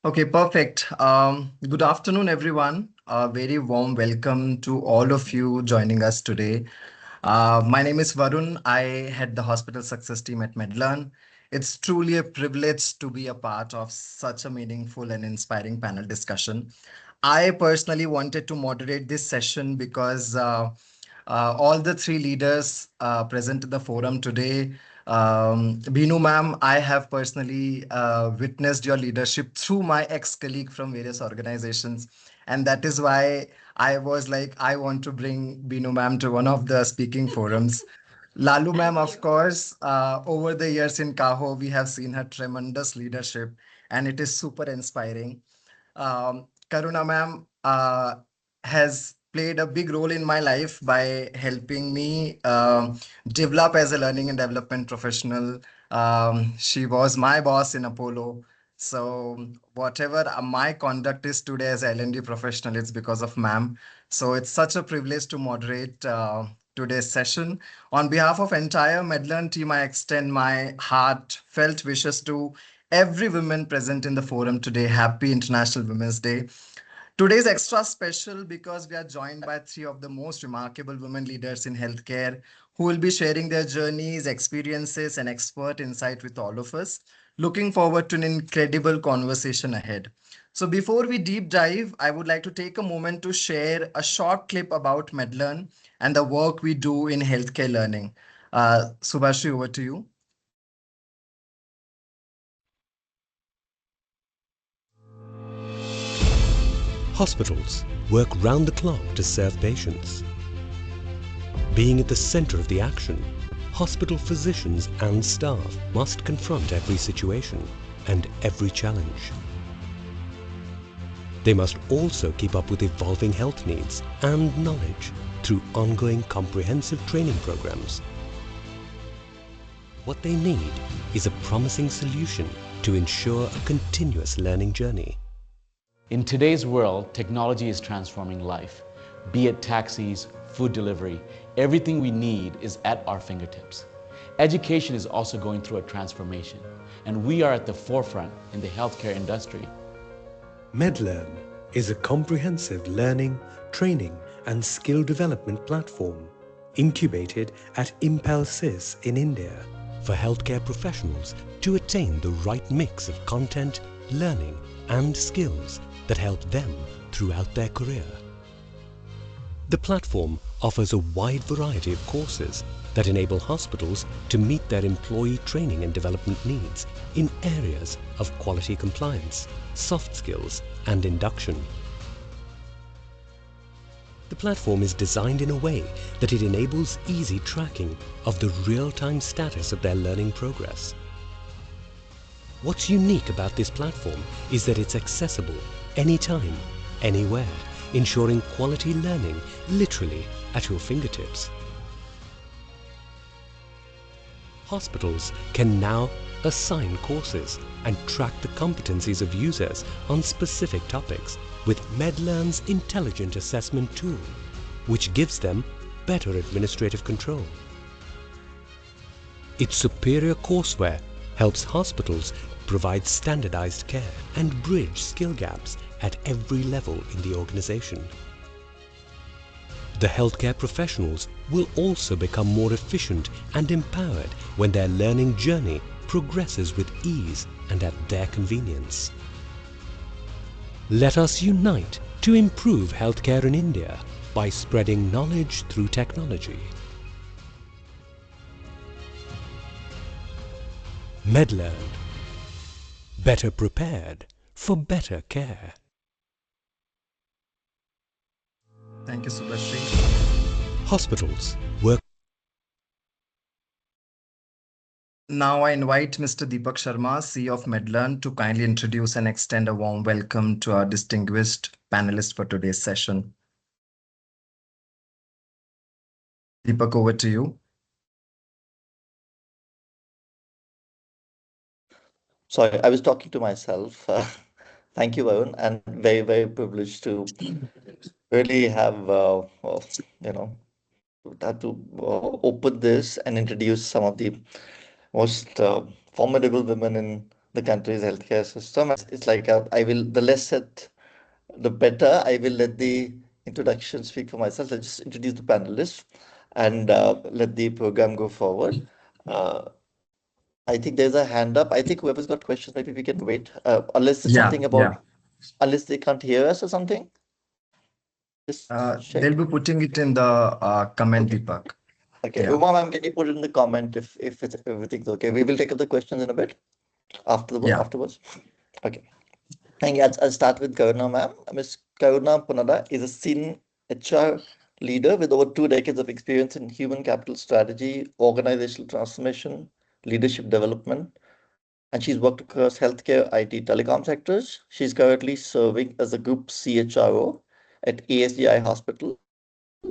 Okay, perfect. Good afternoon, everyone. A very warm welcome to all of you joining us today. My name is Varun. I head the hospital success team at Medlearn. It's truly a privilege to be a part of such a meaningful and inspiring panel discussion. I personally wanted to moderate this session because all the three leaders present in the forum today. Binu ma'am, I have personally witnessed your leadership through my ex-colleague from various organizations. And that is why I was like, I want to bring Binu ma'am to one of the speaking forums. Lalu ma'am, of course, over the years in Kaho, we have seen her tremendous leadership, and it is super inspiring. Karuna ma'am has played a big role in my life by helping me develop as a learning and development professional. She was my boss in Apollo. So whatever my conduct is today as a L&D professional, it's because of ma'am. So it's such a privilege to moderate today's session. On behalf of entire Medlearn team, I extend my heartfelt wishes to every woman present in the forum today. Happy International Women's Day. Today is extra special because we are joined by three of the most remarkable women leaders in healthcare who will be sharing their journeys, experiences, and expert insight with all of us. Looking forward to an incredible conversation ahead. So, before we deep dive, I would like to take a moment to share a short clip about Medlearn and the work we do in healthcare learning. Subhashri, over to you. Hospitals work round the clock to serve patients. Being at the center of the action, hospital physicians and staff must confront every situation and every challenge. They must also keep up with evolving health needs and knowledge through ongoing comprehensive training programs. What they need is a promising solution to ensure a continuous learning journey. In today's world, technology is transforming life. Be it taxis, food delivery, everything we need is at our fingertips. Education is also going through a transformation, and we are at the forefront in the healthcare industry. Medlearn is a comprehensive learning, training and skill development platform incubated at Impulsys in India for healthcare professionals to attain the right mix of content, learning and skills that help them throughout their career. The platform offers a wide variety of courses that enable hospitals to meet their employee training and development needs in areas of quality compliance, soft skills and induction. The platform is designed in a way that it enables easy tracking of the real-time status of their learning progress. What's unique about this platform is that it's accessible anytime, anywhere, ensuring quality learning literally at your fingertips. Hospitals can now assign courses and track the competencies of users on specific topics with Medlearn's intelligent assessment tool, which gives them better administrative control. Its superior courseware helps hospitals provide standardized care and bridge skill gaps at every level in the organization. The healthcare professionals will also become more efficient and empowered when their learning journey progresses with ease and at their convenience. Let us unite to improve healthcare in India by spreading knowledge through technology. Medlearn. Better prepared for better care. Thank you, Subhashri. Hospitals work. Now I invite Mr. Deepak Sharma, CEO of Medlearn, to kindly introduce and extend a warm welcome to our distinguished panelists for today's session. Deepak, over to you. Sorry, I was talking to myself. Thank you, Varun, and very, very privileged to really have, you know, have to open this and introduce some of the most formidable women in the country's healthcare system. It's like the less said, the better. I will let the introduction speak for myself. Let's just introduce the panelists and let the program go forward. Uh, I think there's a hand up. I think whoever's got questions, maybe we can wait. Unless there's Yeah, something yeah. unless they can't hear us or something. Just They'll check. be putting it in the comment, Okay. Deepak. Okay. Yeah. Uma ma'am, can you put it in the comment if everything's okay? We will take up the questions in a bit Yeah. afterwards. Okay. Thank you. I'll start with Karuna ma'am. Ms. Karuna Punada is a senior HR leader with over 2 decades of experience in human capital strategy, organizational transformation, leadership development, and she's worked across healthcare, IT, telecom sectors. She's currently serving as a group CHRO at ASGI Hospital.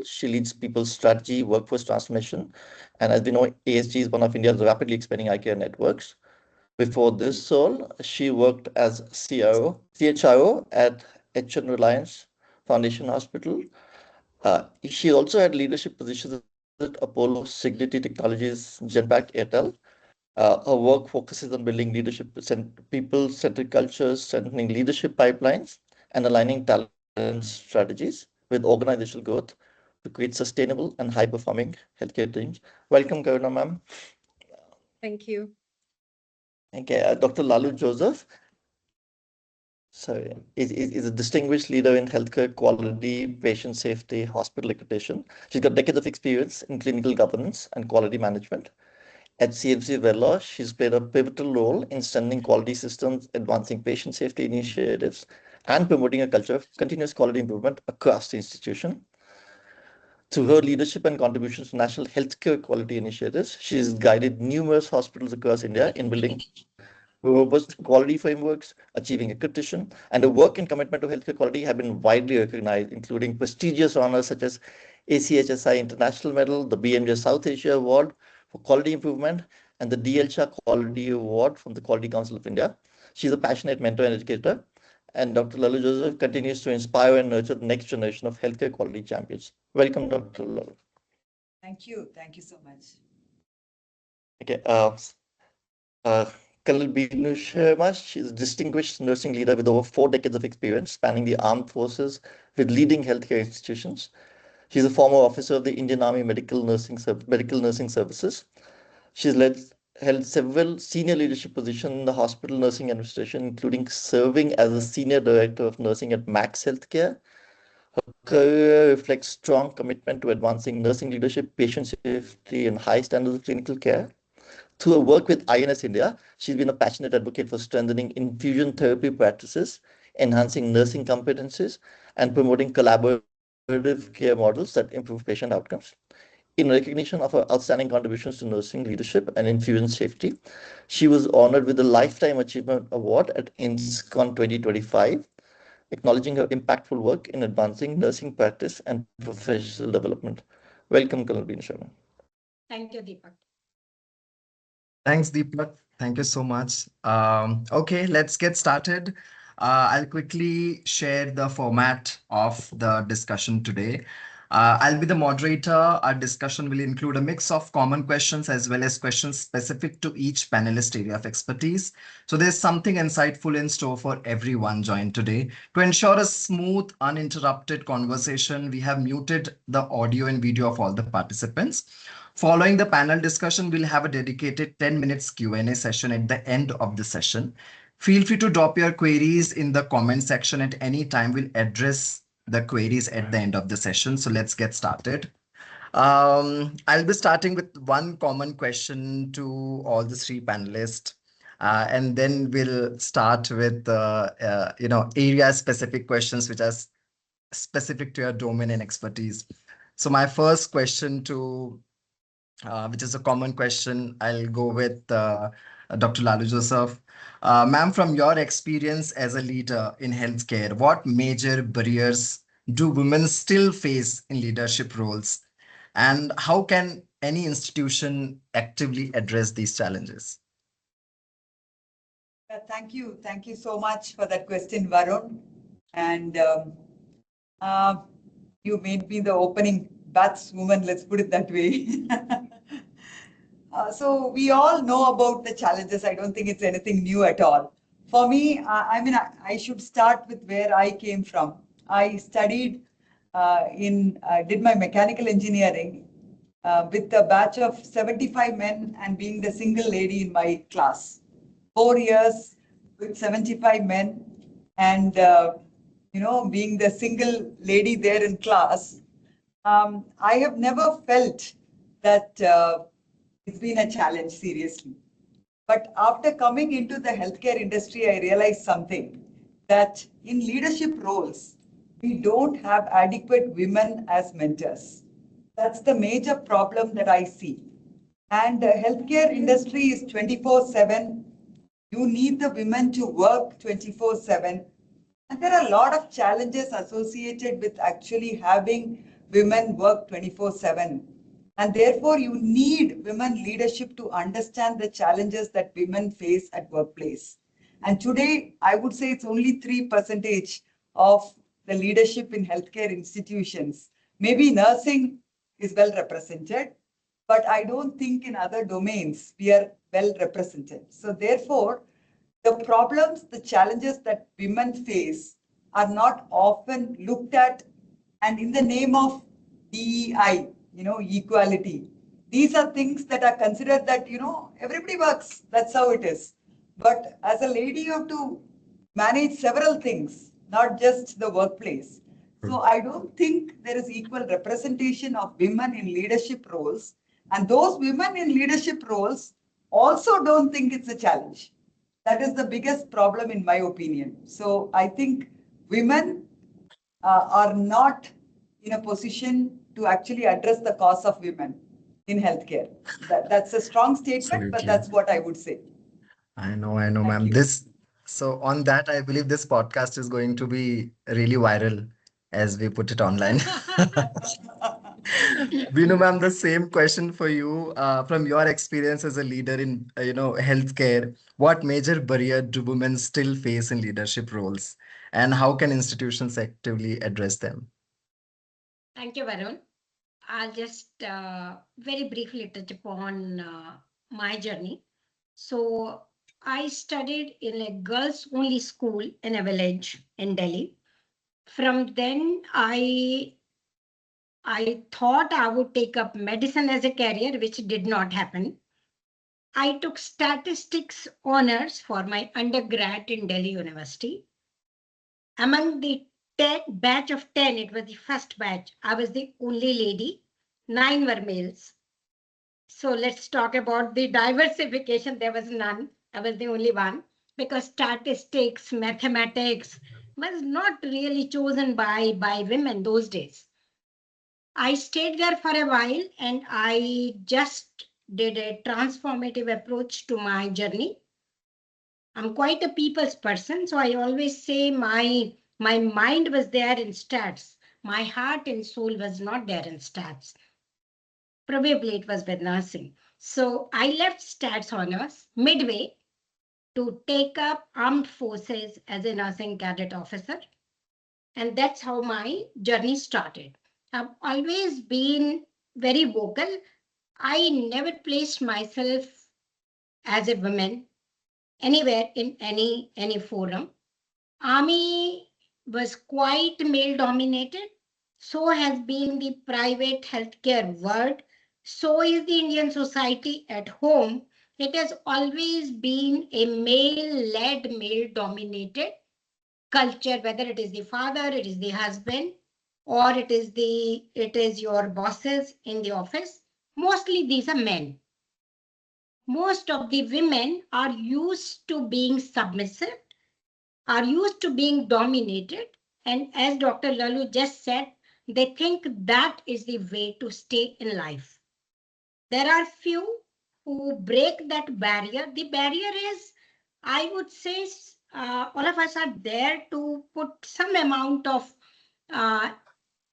She leads people's strategy, workforce transformation, and as we know, ASG is one of India's rapidly expanding eye care networks. Before this role, she worked as CHRO at HN Reliance Foundation Hospital. She also had leadership positions at Apollo, Signity Technologies, Genpact, Airtel. Her work focuses on building people-centered cultures, strengthening leadership pipelines, and aligning talent strategies with organizational growth to create sustainable and high-performing healthcare teams. Welcome, Karuna ma'am. Thank you. Okay, Dr. Lalu Joseph. So is a distinguished leader in healthcare quality, patient safety, hospital accreditation. She's got decades of experience in clinical governance and quality management. At CMC Vellore, she's played a pivotal role in strengthening quality systems, advancing patient safety initiatives, and promoting a culture of continuous quality improvement across the institution. Through her leadership and contributions to national healthcare quality initiatives, she's guided numerous hospitals across India in building robust quality frameworks, achieving accreditation, and her work and commitment to healthcare quality have been widely recognized, including prestigious honors such as ACHSI International Medal, the BMJ South Asia Award for Quality Improvement, and the DL Shah Quality Award from the Quality Council of India. She's a passionate mentor and educator, and Dr. Lalu Joseph continues to inspire and nurture the next generation of healthcare quality champions. Welcome, Dr. Lalu. Thank you. Thank you so much. Okay. Colonel Binu Sharma, she's a distinguished nursing leader with over 4 decades of experience spanning the armed forces with leading healthcare institutions. She's a former officer of the Indian Army Medical Nursing Services. She's held several senior leadership positions in the hospital nursing administration, including serving as a senior director of nursing at Max Healthcare. Her career reflects strong commitment to advancing nursing leadership, patient safety, and high standards of clinical care. Through her work with INS India, she's been a passionate advocate for strengthening infusion therapy practices, enhancing nursing competencies, and promoting collaborative care models that improve patient outcomes. In recognition of her outstanding contributions to nursing leadership and infusion safety, she was honored with the Lifetime Achievement Award at INSCON 2025, acknowledging her impactful work in advancing nursing practice and professional development. Welcome, Colonel Binu Sharma. Thank you, Deepak. Thanks, Deepak. Thank you so much. Okay, let's get started. I'll quickly share the format of the discussion today. I'll be the moderator. Our discussion will include a mix of common questions as well as questions specific to each panelist area of expertise. So there's something insightful in store for everyone joined today. To ensure a smooth, uninterrupted conversation, we have muted the audio and video of all the participants. Following the panel discussion, we'll have a dedicated 10 minutes Q&A session at the end of the session. Feel free to drop your queries in the comment section at any time. We'll address the queries at the end of the session. So let's get started. I'll be starting with one common question to all the three panelists. And then we'll start with area-specific questions which are specific to your domain and expertise. So my first question which is a common question, I'll go with Dr. Lalu Joseph. Ma'am, from your experience as a leader in healthcare, what major barriers do women still face in leadership roles? And how can any institution actively address these challenges? Thank you. Thank you so much for that question, Varun. And you made me the opening batswoman, let's put it that way. So we all know about the challenges. I don't think it's anything new at all. For me, I should start with where I came from. I studied did my mechanical engineering with a batch of 75 men and being the single lady in my class. 4 years with 75 men and, being the single lady there in class. I have never felt that it's been a challenge, seriously. But after coming into the healthcare industry, I realized something that in leadership roles, we don't have adequate women as mentors. That's the major problem that I see. And the healthcare industry is 24/7. You need the women to work 24/7. And there are a lot of challenges associated with actually having women work 24/7. And therefore, you need women leadership to understand the challenges that women face at workplace. And today, I would say it's only 3% of the leadership in healthcare institutions. Maybe nursing is well represented, but I don't think in other domains we are well represented. So therefore, the problems, the challenges that women face are not often looked at, and in the name of DEI, equality, these are things that are considered that, everybody works, that's how it is. But as a lady, you have to manage several things, not just the workplace. So I don't think there is equal representation of women in leadership roles. And those women in leadership roles also don't think it's a challenge. That is the biggest problem, in my opinion. So I think women are not in a position to actually address the cause of women in healthcare. That's a strong statement, but Absolutely. that's what I would say. I know, Thank ma'am. you. So on that, I believe this podcast is going to be really viral as we put it online. Binu, ma'am, the same question for you. From your experience as a leader in, healthcare, what major barrier do women still face in leadership roles, and how can institutions actively address them? Thank you, Varun. I'll just very briefly touch upon my journey. So I studied in a girls only school in a village in Delhi. From then I thought I would take up medicine as a career, which did not happen. I took statistics honors for my undergrad in Delhi University. Among the 10 batch of 10, it was the first batch. I was the only lady, 9 were males. So let's talk about the diversification. There was none. I was the only one because statistics, mathematics was not really chosen by women those days. I stayed there for a while and I just did a transformative approach to my journey. I'm quite a people's person, so I always say my mind was there in stats. My heart and soul was not there in stats. Probably it was with nursing. So I left stats honors midway to take up armed forces as a nursing cadet officer. And that's how my journey started. I've always been very vocal. I never placed myself as a woman anywhere in any forum. Army was quite male dominated. So has been the private healthcare world. So is the Indian society at home. It has always been a male-led, male-dominated culture, whether it is the father, it is the husband, or it is your bosses in the office. Mostly these are men. Most of the women are used to being submissive, are used to being dominated. And as Dr. Lalu just said, they think that is the way to stay in life. There are few who break that barrier. The barrier is, I would say, all of us are there to put some amount of uh,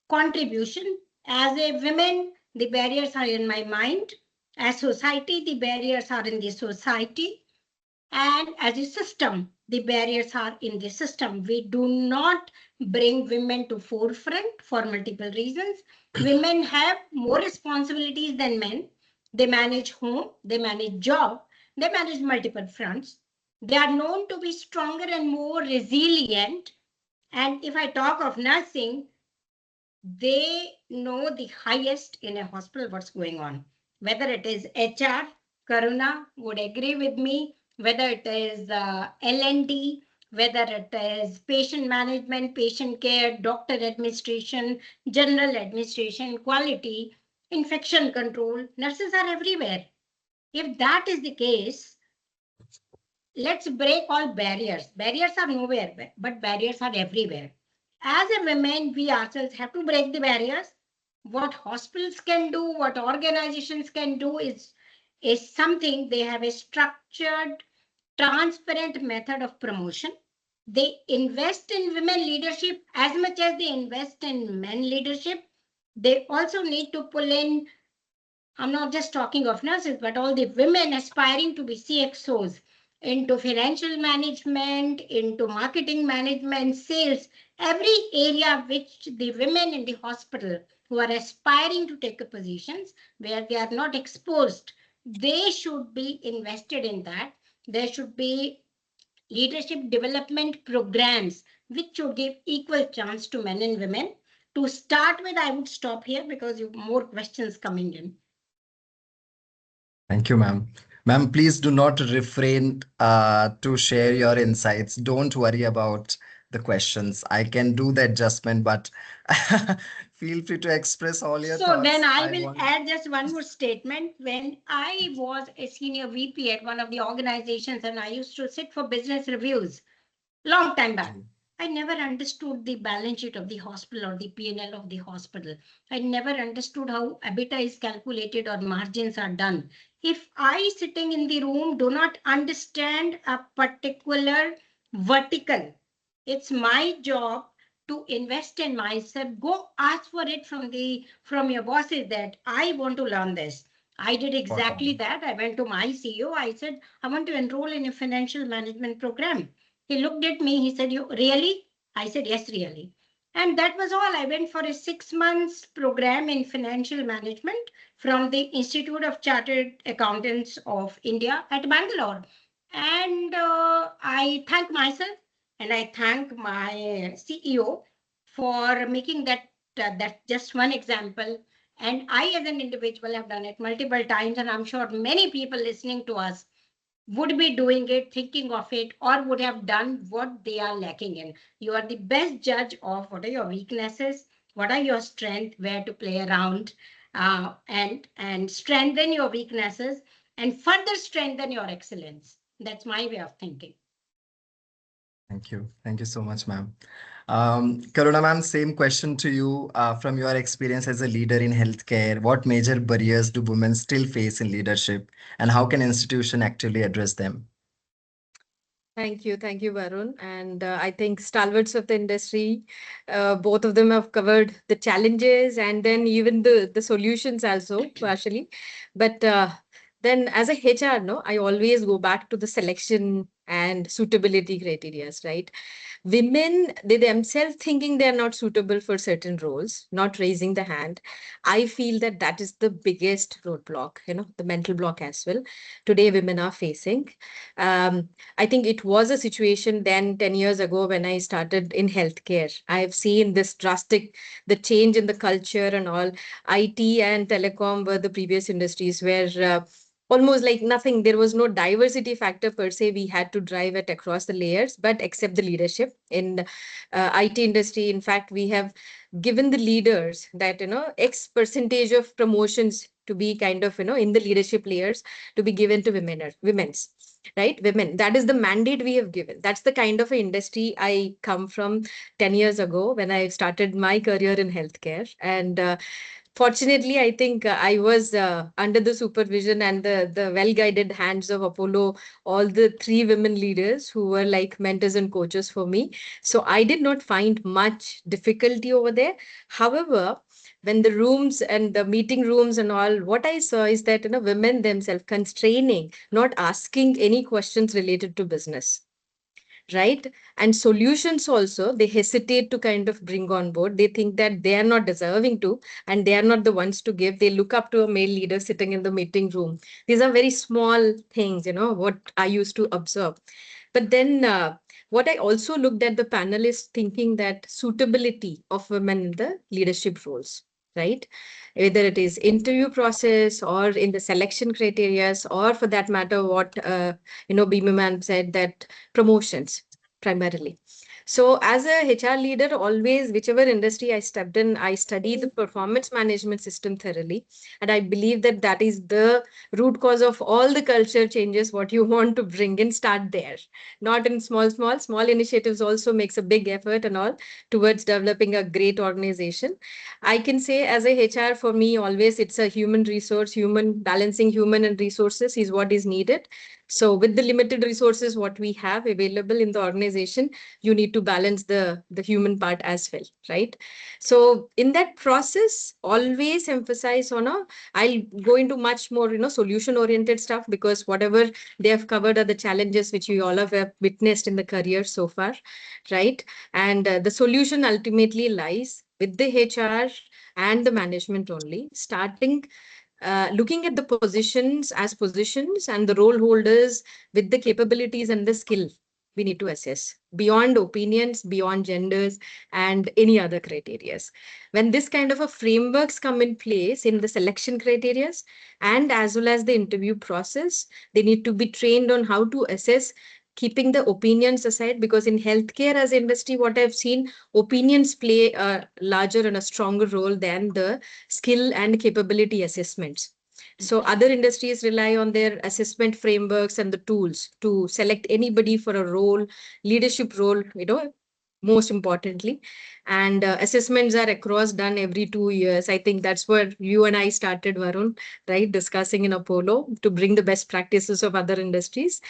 contribution. As a woman, the barriers are in my mind. As society, the barriers are in the society. And as a system, the barriers are in the system. We do not bring women to forefront for multiple reasons. Women have more responsibilities than men. They manage home, they manage job, they manage multiple fronts. They are known to be stronger and more resilient. And if I talk of nursing, they know the highest in a hospital what's going on. Whether it is HR, Karuna would agree with me, whether it is L&D, whether it is patient management, patient care, doctor administration, general administration, quality, infection control, nurses are everywhere. If that is the case, let's break all barriers. Barriers are nowhere, but barriers are everywhere. As a women, we ourselves have to break the barriers. What hospitals can do, what organizations can do is something. They have a structured, transparent method of promotion. They invest in women leadership as much as they invest in men leadership. They also need to pull in, I'm not just talking of nurses, but all the women aspiring to be CXOs, into financial management, into marketing management, sales, every area which the women in the hospital who are aspiring to take positions where they are not exposed, they should be invested in that. There should be leadership development programs which should give equal chance to men and women. To start with, I would stop here because you more questions coming in. Thank you, ma'am. Ma'am, please do not refrain to share your insights. Don't worry about the questions. I can do the adjustment, but feel free to express all your So then thoughts. I I will want. add just one more statement. When I was a senior VP at one of the organizations and I used to sit for business reviews, long time back, I never understood the balance sheet of the hospital or the P&L of the hospital. I never understood how EBITDA is calculated or margins are done. If I, sitting in the room, do not understand a particular vertical, it's my job to invest in myself. Go ask for it from your bosses that I want to learn this. I did Spot exactly on. that. I went to my CEO. I said, I want to enroll in a financial management program. He looked at me. He said, you really? I said, yes, really. And that was all. I went for a 6 months program in financial management from the Institute of Chartered Accountants of India at Bangalore. And I thank myself and I thank my CEO for making that just one example. And I, as an individual, have done it multiple times, and I'm sure many people listening to us would be doing it, thinking of it, or would have done what they are lacking in. You are the best judge of what are your weaknesses, what are your strengths, where to play around, and strengthen your weaknesses and further strengthen your excellence. That's my way of thinking. Thank you. Thank you so much, ma'am. Karuna ma'am, same question to you. From your experience as a leader in healthcare, what major barriers do women still face in leadership, and how can institution actively address them? Thank you, Varun. And I think stalwarts of the industry, both of them have covered the challenges and then even the solutions also partially. But then as a HR, no, I always go back to the selection and suitability criteria, right? Women, they themselves thinking they're not suitable for certain roles, not raising the hand. I feel that that is the biggest roadblock, the mental block as well. Today, women are facing. I think it was a situation then 10 years ago when I started in healthcare. I've seen this drastic, the change in the culture and all. IT and telecom were the previous industries where almost like nothing, there was no diversity factor per se. We had to drive it across the layers, but except the leadership in IT industry. In fact, we have given the leaders that, X percentage of promotions to be kind of, in the leadership layers to be given to women's. Right, women. That is the mandate we have given. That's the kind of industry I come from 10 years ago when I started my career in healthcare. And fortunately, I think I was under the supervision and the well-guided hands of Apollo, all the three women leaders who were like mentors and coaches for me. So I did not find much difficulty over there. However, when the rooms and the meeting rooms and all, what I saw is that women themselves constraining, not asking any questions related to business. right? And solutions also, they hesitate to kind of bring on board. They think that they are not deserving to, and they are not the ones to give. They look up to a male leader sitting in the meeting room. These are very small things, what I used to observe. But then what I also looked at the panel is thinking that suitability of women in the leadership roles, right? Whether it is interview process or in the selection criteria, or for that matter, what Bhima ma'am said, that promotions primarily. So as a HR leader, always, whichever industry I stepped in, I study the performance management system thoroughly. And I believe that that is the root cause of all the culture changes, what you want to bring in, start there. Not in small initiatives also makes a big effort and all towards developing a great organization. I can say as a HR, for me, always it's a human resource, balancing human and resources is what is needed. So with the limited resources, what we have available in the organization, you need to balance the human part as well, right? So in that process, always emphasize on I'll go into much more, solution oriented stuff, because whatever they have covered are the challenges which we all have witnessed in the career so far, right? And the solution ultimately lies with the HR and the management only, starting looking at the positions as positions and the role holders with the capabilities and the skill we need to assess beyond opinions, beyond genders, and any other criterias. When this kind of a frameworks come in place in the selection criterias and as well as the interview process, they need to be trained on how to assess, keeping the opinions aside, because in healthcare as industry, what I've seen, opinions play a larger and a stronger role than the skill and capability assessments. So other industries rely on their assessment frameworks and the tools to select anybody for a role, leadership role, most importantly. And assessments are across done every 2 years. I think that's where you and I started, Varun, right? Discussing in Apollo to bring the best practices of other industries.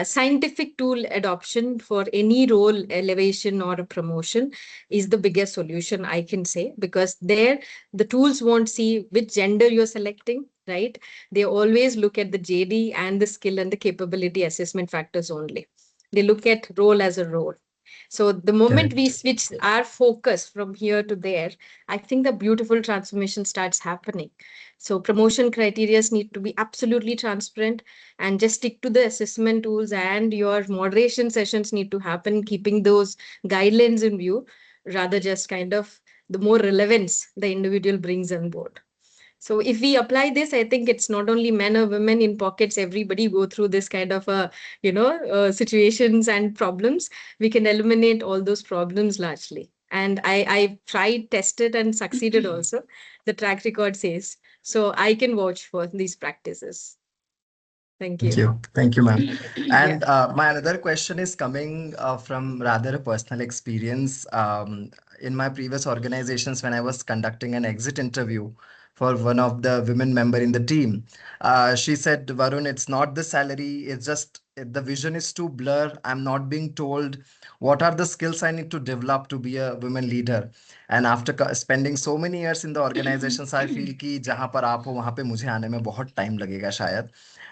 Scientific tool adoption for any role elevation or a promotion is the biggest solution, I can say, because there the tools won't see which gender you're selecting, right? They always look at the JD and the skill and the capability assessment factors only. They look at role as a role. So the moment we switch our focus from here to there, I think the beautiful transformation starts happening. So promotion criteria need to be absolutely transparent, and just stick to the assessment tools, and your moderation sessions need to happen, keeping those guidelines in view, rather just kind of the more relevance the individual brings on board. So if we apply this, I think it's not only men or women in pockets, everybody go through this kind of situations and problems. We can eliminate all those problems largely. And I tried, tested, and succeeded also. The track record says. So I can vouch for these practices. Thank Thank you. you. Thank you, ma'am. Yeah. And my another question is coming from rather a personal experience. In my previous organizations, when I was conducting an exit interview for one of the women member in the team, she said, Varun, it's not the salary, it's just the vision is too blur. I'm not being told what are the skills I need to develop to be a women leader. And after spending so many years in the organizations, I feel कि जहाँ पर आप हो वहाँ पे मुझे आने में बहुत time लगेगा शायद.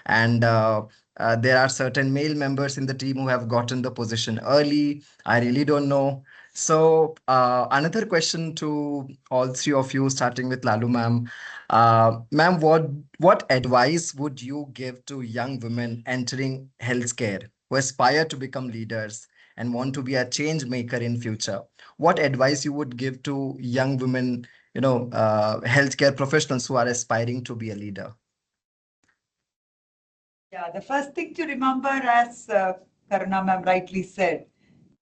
And there are certain male members in the team who have gotten the position early. I really don't know. So another question to all three of you, starting with Lalu ma'am. Ma'am, what advice would you give to young women entering healthcare who aspire to become leaders and want to be a change maker in future? What advice you would give to young women, healthcare professionals who are aspiring to be a leader? Yeah, the first thing to remember, as Karuna ma'am rightly said,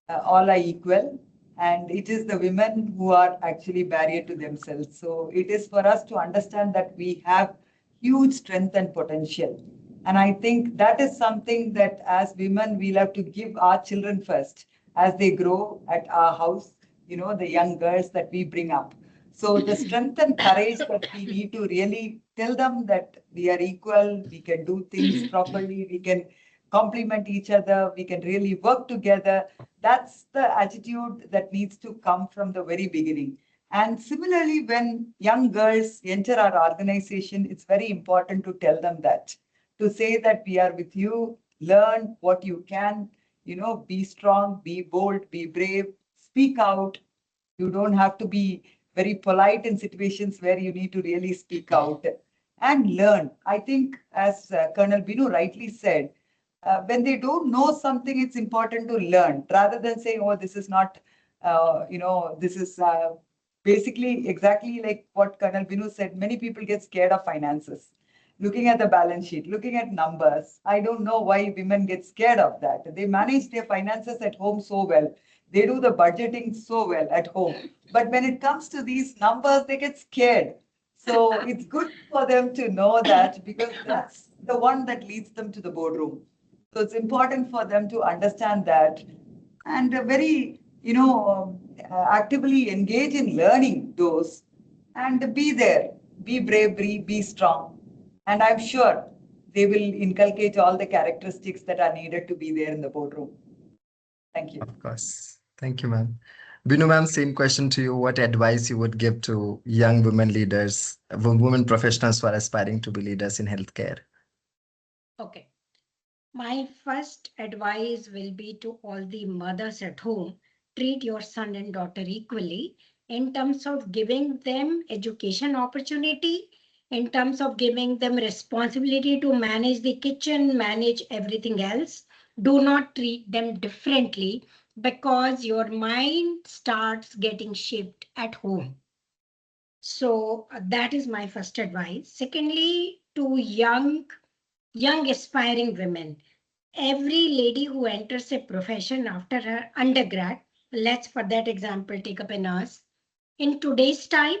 all are equal, and it is the women who are actually barrier to themselves. So it is for us to understand that we have huge strength and potential. And I think that is something that as women, we'll have to give our children first as they grow at our house, the young girls that we bring up. So the strength and courage that we need to really tell them that we are equal, we can do things properly, we can complement each other, we can really work together. That's the attitude that needs to come from the very beginning. And similarly, when young girls enter our organization, it's very important to tell them that, to say that we are with you, learn what you can, be strong, be bold, be brave, speak out. You don't have to be very polite in situations where you need to really speak out and learn. I think, as Colonel Binu rightly said, when they don't know something, it's important to learn rather than saying, oh, this is not, this is basically exactly like what Colonel Binu said. Many people get scared of finances. Looking at the balance sheet, looking at numbers. I don't know why women get scared of that. They manage their finances at home so well. They do the budgeting so well at home. But when it comes to these numbers, they get scared. So it's good for them to know that, because that's the one that leads them to the boardroom. So it's important for them to understand that and very, actively engage in learning those and be there, be brave, be strong. And I'm sure they will inculcate all the characteristics that are needed to be there in the boardroom. Thank you. Of course. Thank you, ma'am. Binu ma'am, same question to you. What advice you would give to young women leaders, women professionals who are aspiring to be leaders in healthcare? Okay. My first advice will be to all the mothers at home: treat your son and daughter equally in terms of giving them education opportunity, in terms of giving them responsibility to manage the kitchen, manage everything else. Do not treat them differently, because your mind starts getting shaped at home. So that is my first advice. Secondly, to young aspiring women, every lady who enters a profession after her undergrad, let's for that example take up a nurse. In today's time,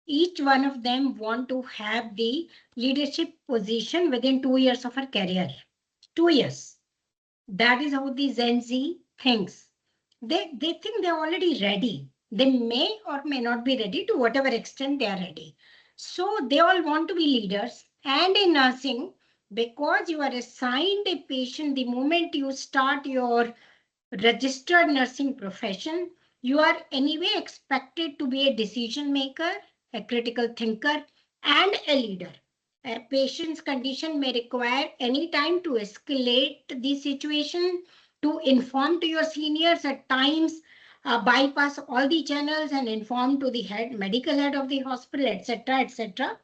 each one of them want to have the leadership position within 2 years of her career. 2 years. That is how the Gen Z thinks. They think they're already ready. They may or may not be ready to whatever extent they are ready. So they all want to be leaders. And in nursing, because you are assigned a patient the moment you start your registered nursing profession, you are anyway expected to be a decision maker, a critical thinker, and a leader. A patient's condition may require any time to escalate the situation, to inform to your seniors at times, bypass all the channels and inform to the medical head of the hospital, etc., etc.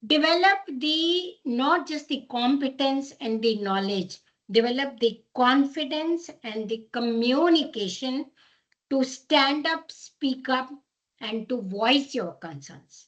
Develop the not just the competence and the knowledge, develop the confidence and the communication to stand up, speak up, and to voice your concerns.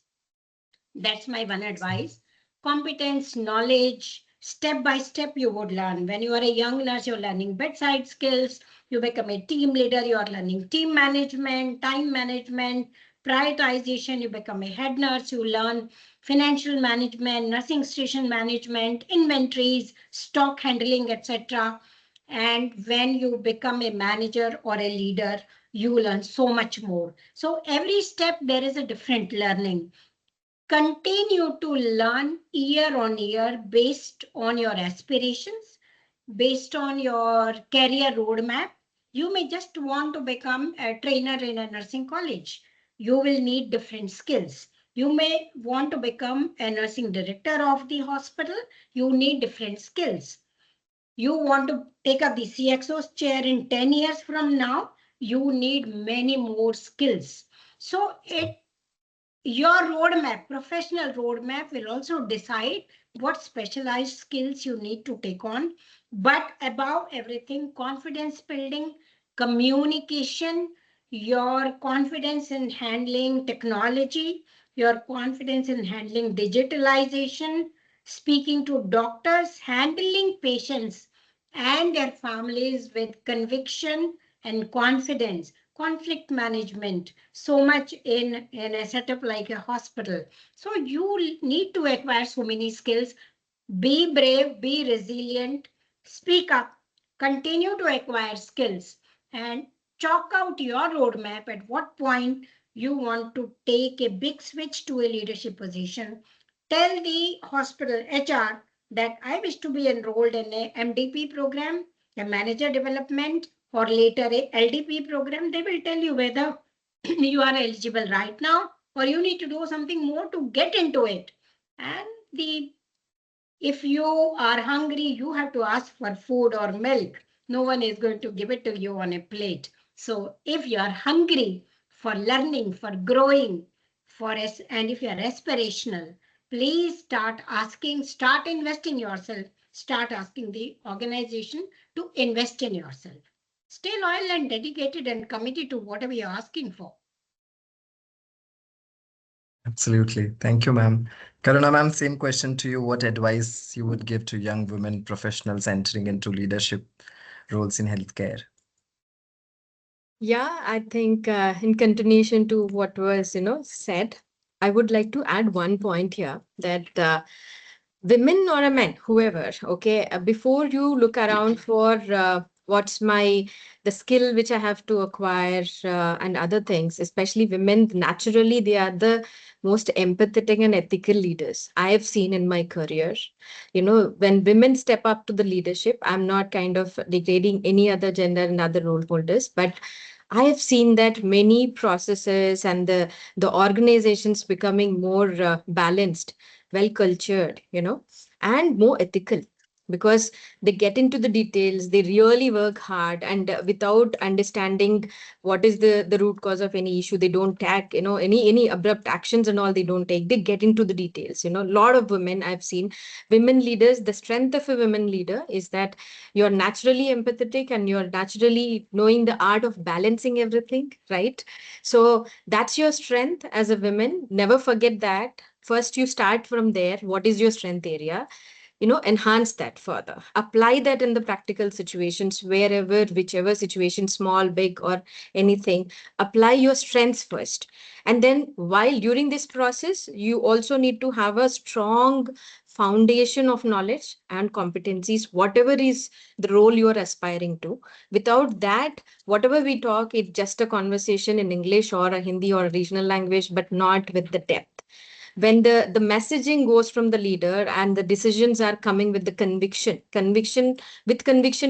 That's my one advice. Competence, knowledge, step by step you would learn. When you are a young nurse, you're learning bedside skills. You become a team leader, you are learning team management, time management, prioritization. You become a head nurse, you learn financial management, nursing station management, inventories, stock handling, etc. And when you become a manager or a leader, you learn so much more. So every step there is a different learning. Continue to learn year on year based on your aspirations, based on your career roadmap. You may just want to become a trainer in a nursing college. You will need different skills. You may want to become a nursing director of the hospital. You need different skills. You want to take up the CXO's chair in 10 years from now, you need many more skills. So your roadmap, professional roadmap, will also decide what specialized skills you need to take on. But above everything, confidence building, communication, your confidence in handling technology, your confidence in handling digitalization, speaking to doctors, handling patients and their families with conviction and confidence, conflict management, so much in a setup like a hospital. So you need to acquire so many skills. Be brave, be resilient, speak up, continue to acquire skills, and chalk out your roadmap at what point you want to take a big switch to a leadership position. Tell the hospital HR that I wish to be enrolled in a MDP program, a manager development, or later a LDP program. They will tell you whether you are eligible right now or you need to do something more to get into it. And if you are hungry, you have to ask for food or milk. No one is going to give it to you on a plate. So if you are hungry for learning, for growing, and if you are aspirational, please start asking, start investing yourself, start asking the organization to invest in yourself. Stay loyal and dedicated and committed to whatever you're asking for. Absolutely. Thank you, ma'am. Karuna, ma'am, same question to you. What advice you would give to young women professionals entering into leadership roles in healthcare? Yeah, I think in continuation to what was, said, I would like to add one point here that women or a man, whoever, okay, before you look around for what's the skill which I have to acquire and other things, especially women, naturally, they are the most empathetic and ethical leaders I have seen in my career. When women step up to the leadership, I'm not kind of degrading any other gender and other role holders, but I have seen that many processes and the organizations becoming more balanced, well cultured, and more ethical, because they get into the details, they really work hard, and without understanding what is the root cause of any issue, they don't take any abrupt actions and all, they don't take, they get into the details. A lot of women I've seen, women leaders, the strength of a women leader is that you're naturally empathetic and you're naturally knowing the art of balancing everything, right? So that's your strength as a woman. Never forget that. First, you start from there. What is your strength area? Enhance that further. Apply that in the practical situations, wherever, whichever situation, small, big, or anything. Apply your strengths first. And then while during this process, you also need to have a strong foundation of knowledge and competencies, whatever is the role you are aspiring to. Without that, whatever we talk, it's just a conversation in English or a Hindi or a regional language, but not with the depth. When the messaging goes from the leader and the decisions are coming with the conviction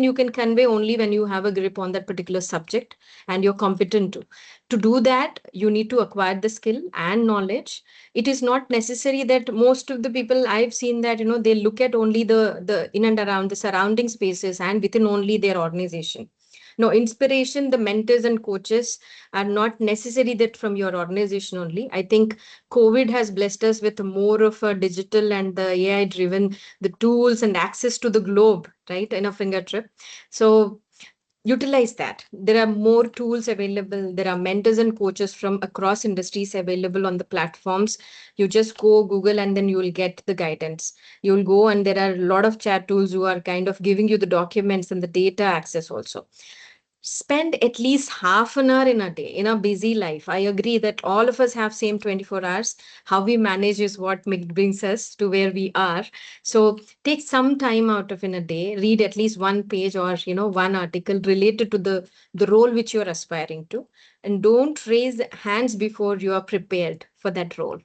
you can convey only when you have a grip on that particular subject and you're competent to do that. You need to acquire the skill and knowledge. It is not necessary that most of the people I've seen that they look at only the in and around the surrounding spaces and within only their organization. No, inspiration, the mentors and coaches are not necessary that from your organization only. I think COVID has blessed us with more of a digital and the AI driven, the tools and access to the globe, right, in a fingertip. So utilize that. There are more tools available. There are mentors and coaches from across industries available on the platforms. You just go Google and then you will get the guidance. You'll go and there are a lot of chat tools who are kind of giving you the documents and the data access also. Spend at least half an hour in a day in a busy life. I agree that all of us have same 24 hours. How we manage is what brings us to where we are. So take some time out of in a day, read at least one page or one article related to the role which you're aspiring to, and don't raise hands before you are prepared for that role.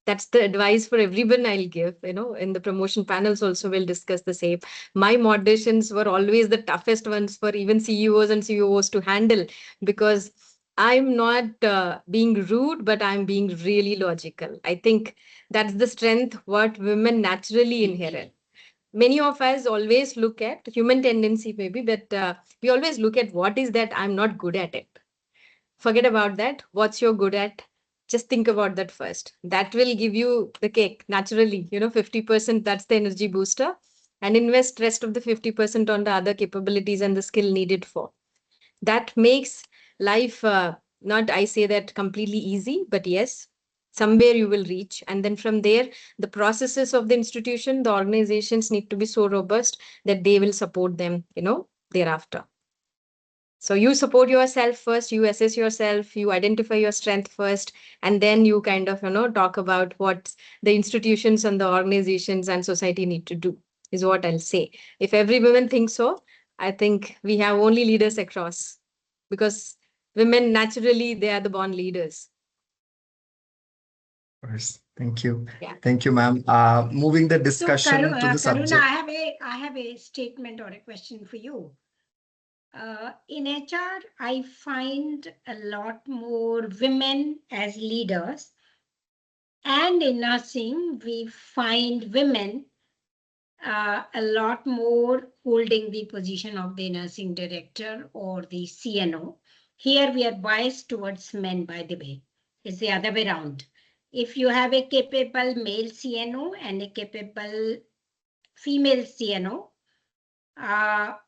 That's the advice for everyone I'll give. In the promotion panels also we'll discuss the same. My moderations were always the toughest ones for even CEOs and COOs to handle, because I'm not being rude, but I'm being really logical. I think that's the strength what women naturally inherit. Many of us always look at human tendency maybe, but we always look at what is that I'm not good at it. Forget about that. What's you're good at? Just think about that first. That will give you the cake naturally. 50%, that's the energy booster. And invest rest of the 50% on the other capabilities and the skill needed for. That makes life not, I say that completely easy, but yes, somewhere you will reach. And then from there, the processes of the institution, the organizations need to be so robust that they will support them, thereafter. So you support yourself first, you assess yourself, you identify your strength first, and then you kind of, talk about what the institutions and the organizations and society need to do, is what I'll say. If every woman thinks so, I think we have only leaders across, because women naturally, they are the born leaders. Of course. Thank you. Yeah. Thank you, ma'am. Moving the discussion to the Karuna, subject. I have a statement or a question for you. In HR, I find a lot more women as leaders. And in nursing, we find women a lot more holding the position of the nursing director or the CNO. Here we are biased towards men, by the way. It's the other way around. If you have a capable male CNO and a capable female CNO,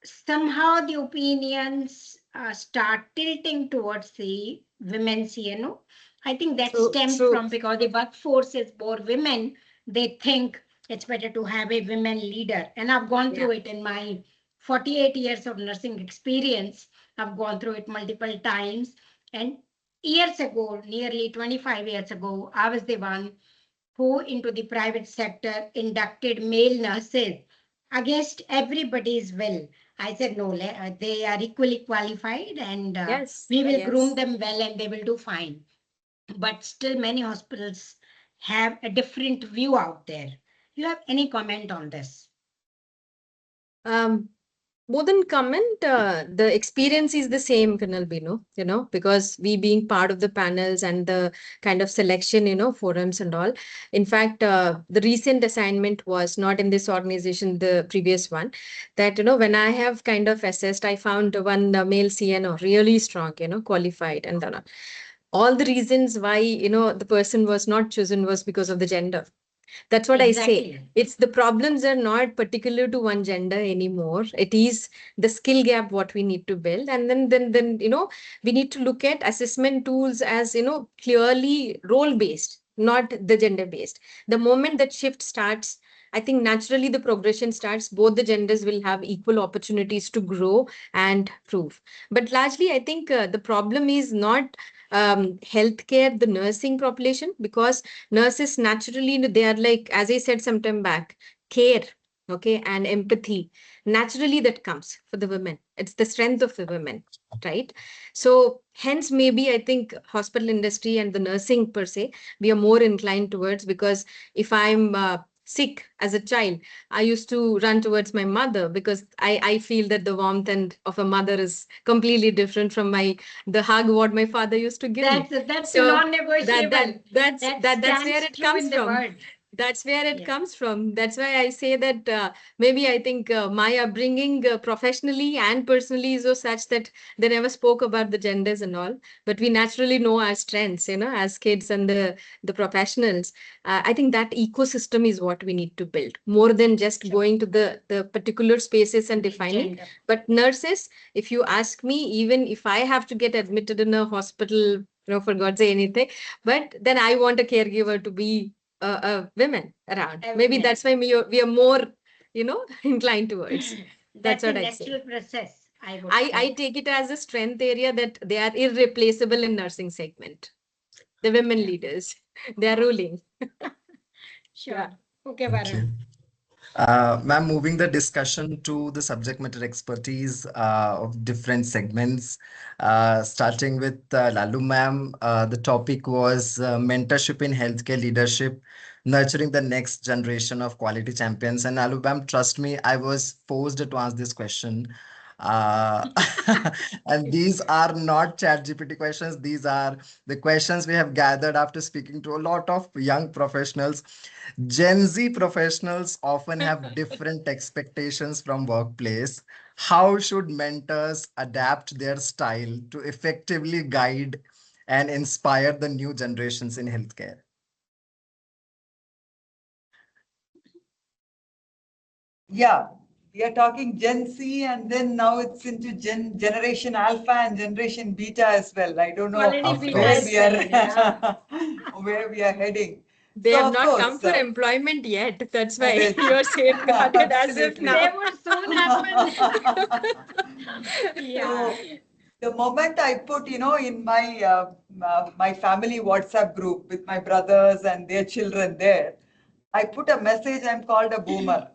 somehow the opinions start tilting towards the women CNO. I think that stems from because the workforce is more women, they think it's better to have a women leader. And I've gone through it in my 48 years of nursing experience. I've gone through it multiple times. And years ago, nearly 25 years ago, I was the one who into the private sector inducted male nurses against everybody's will. I said, no, they are equally qualified and we will groom them well and they will do fine. But still many hospitals have a different view out there. You have any comment on this? More than comment, the experience is the same, Colonel Bino, because we being part of the panels and the kind of selection, forums and all. In fact, the recent assignment was not in this organization, the previous one, that, when I have kind of assessed, I found one male CNO really strong, qualified and all the reasons why, the person was not chosen was because of the gender. That's what I say. It's the problems are not particular to one gender anymore. It is the skill gap what we need to build. And then we need to look at assessment tools as, clearly role-based, not the gender-based. The moment that shift starts, I think naturally the progression starts, both the genders will have equal opportunities to grow and prove. But largely, I think the problem is not healthcare, the nursing population, because nurses naturally, they are like, as I said some time back, care, okay, and empathy. Naturally, that comes for the women. It's the strength of the women, right? So hence, maybe I think hospital industry and the nursing per se, we are more inclined towards, because if I'm sick as a child, I used to run towards my mother because I feel that the warmth and of a mother is completely different from the hug what my father used to give me. That's non-negotiable. That's where it comes from. Word. That's where it comes from. That's why I say that maybe I think my upbringing professionally and personally is so such that they never spoke about the genders and all. But we naturally know our strengths, as kids and the professionals. I think that ecosystem is what we need to build more than just going to the particular spaces and defining. But nurses, if you ask me, even if I have to get admitted in a hospital, for God say anything, but then I want a caregiver to be women around. Maybe that's why we are more, inclined towards. That's what I say. Process, I take it as a strength area that they are irreplaceable in nursing segment. The women leaders, they are ruling. Sure. Okay, Varun. Ma'am, moving the discussion to the subject matter expertise of different segments, starting with Lalu ma'am, the topic was mentorship in healthcare leadership, nurturing the next generation of quality champions. And Lalu ma'am, trust me, I was forced to ask this question. Uh, and these are not ChatGPT questions. These are the questions we have gathered after speaking to a lot of young professionals. Gen Z professionals often have different expectations from workplace. How should mentors adapt their style to effectively guide and inspire the new generations in healthcare? Yeah, we are talking Gen Z, and then now it's into Generation Alpha and Generation Beta as well. I don't know where we are heading. They have not come for employment yet. That's why you are safeguarded as if now. They would soon happen. So the moment I put, in my my family WhatsApp group with my brothers and their children there, I put a message, I'm called a boomer.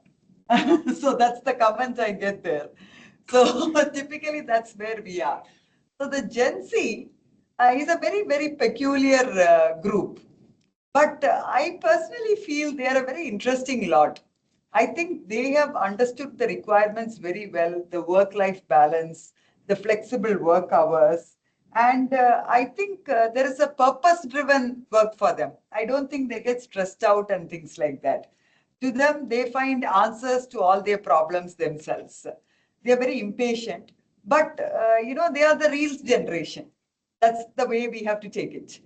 So that's the comment I get there. So typically that's where we are. So the Gen Z is a very, very peculiar group. But I personally feel they are a very interesting lot. I think they have understood the requirements very well, the work-life balance, the flexible work hours. And I think there is a purpose-driven work for them. I don't think they get stressed out and things like that. To them, they find answers to all their problems themselves. They are very impatient, but they are the reels generation. That's the way we have to take it.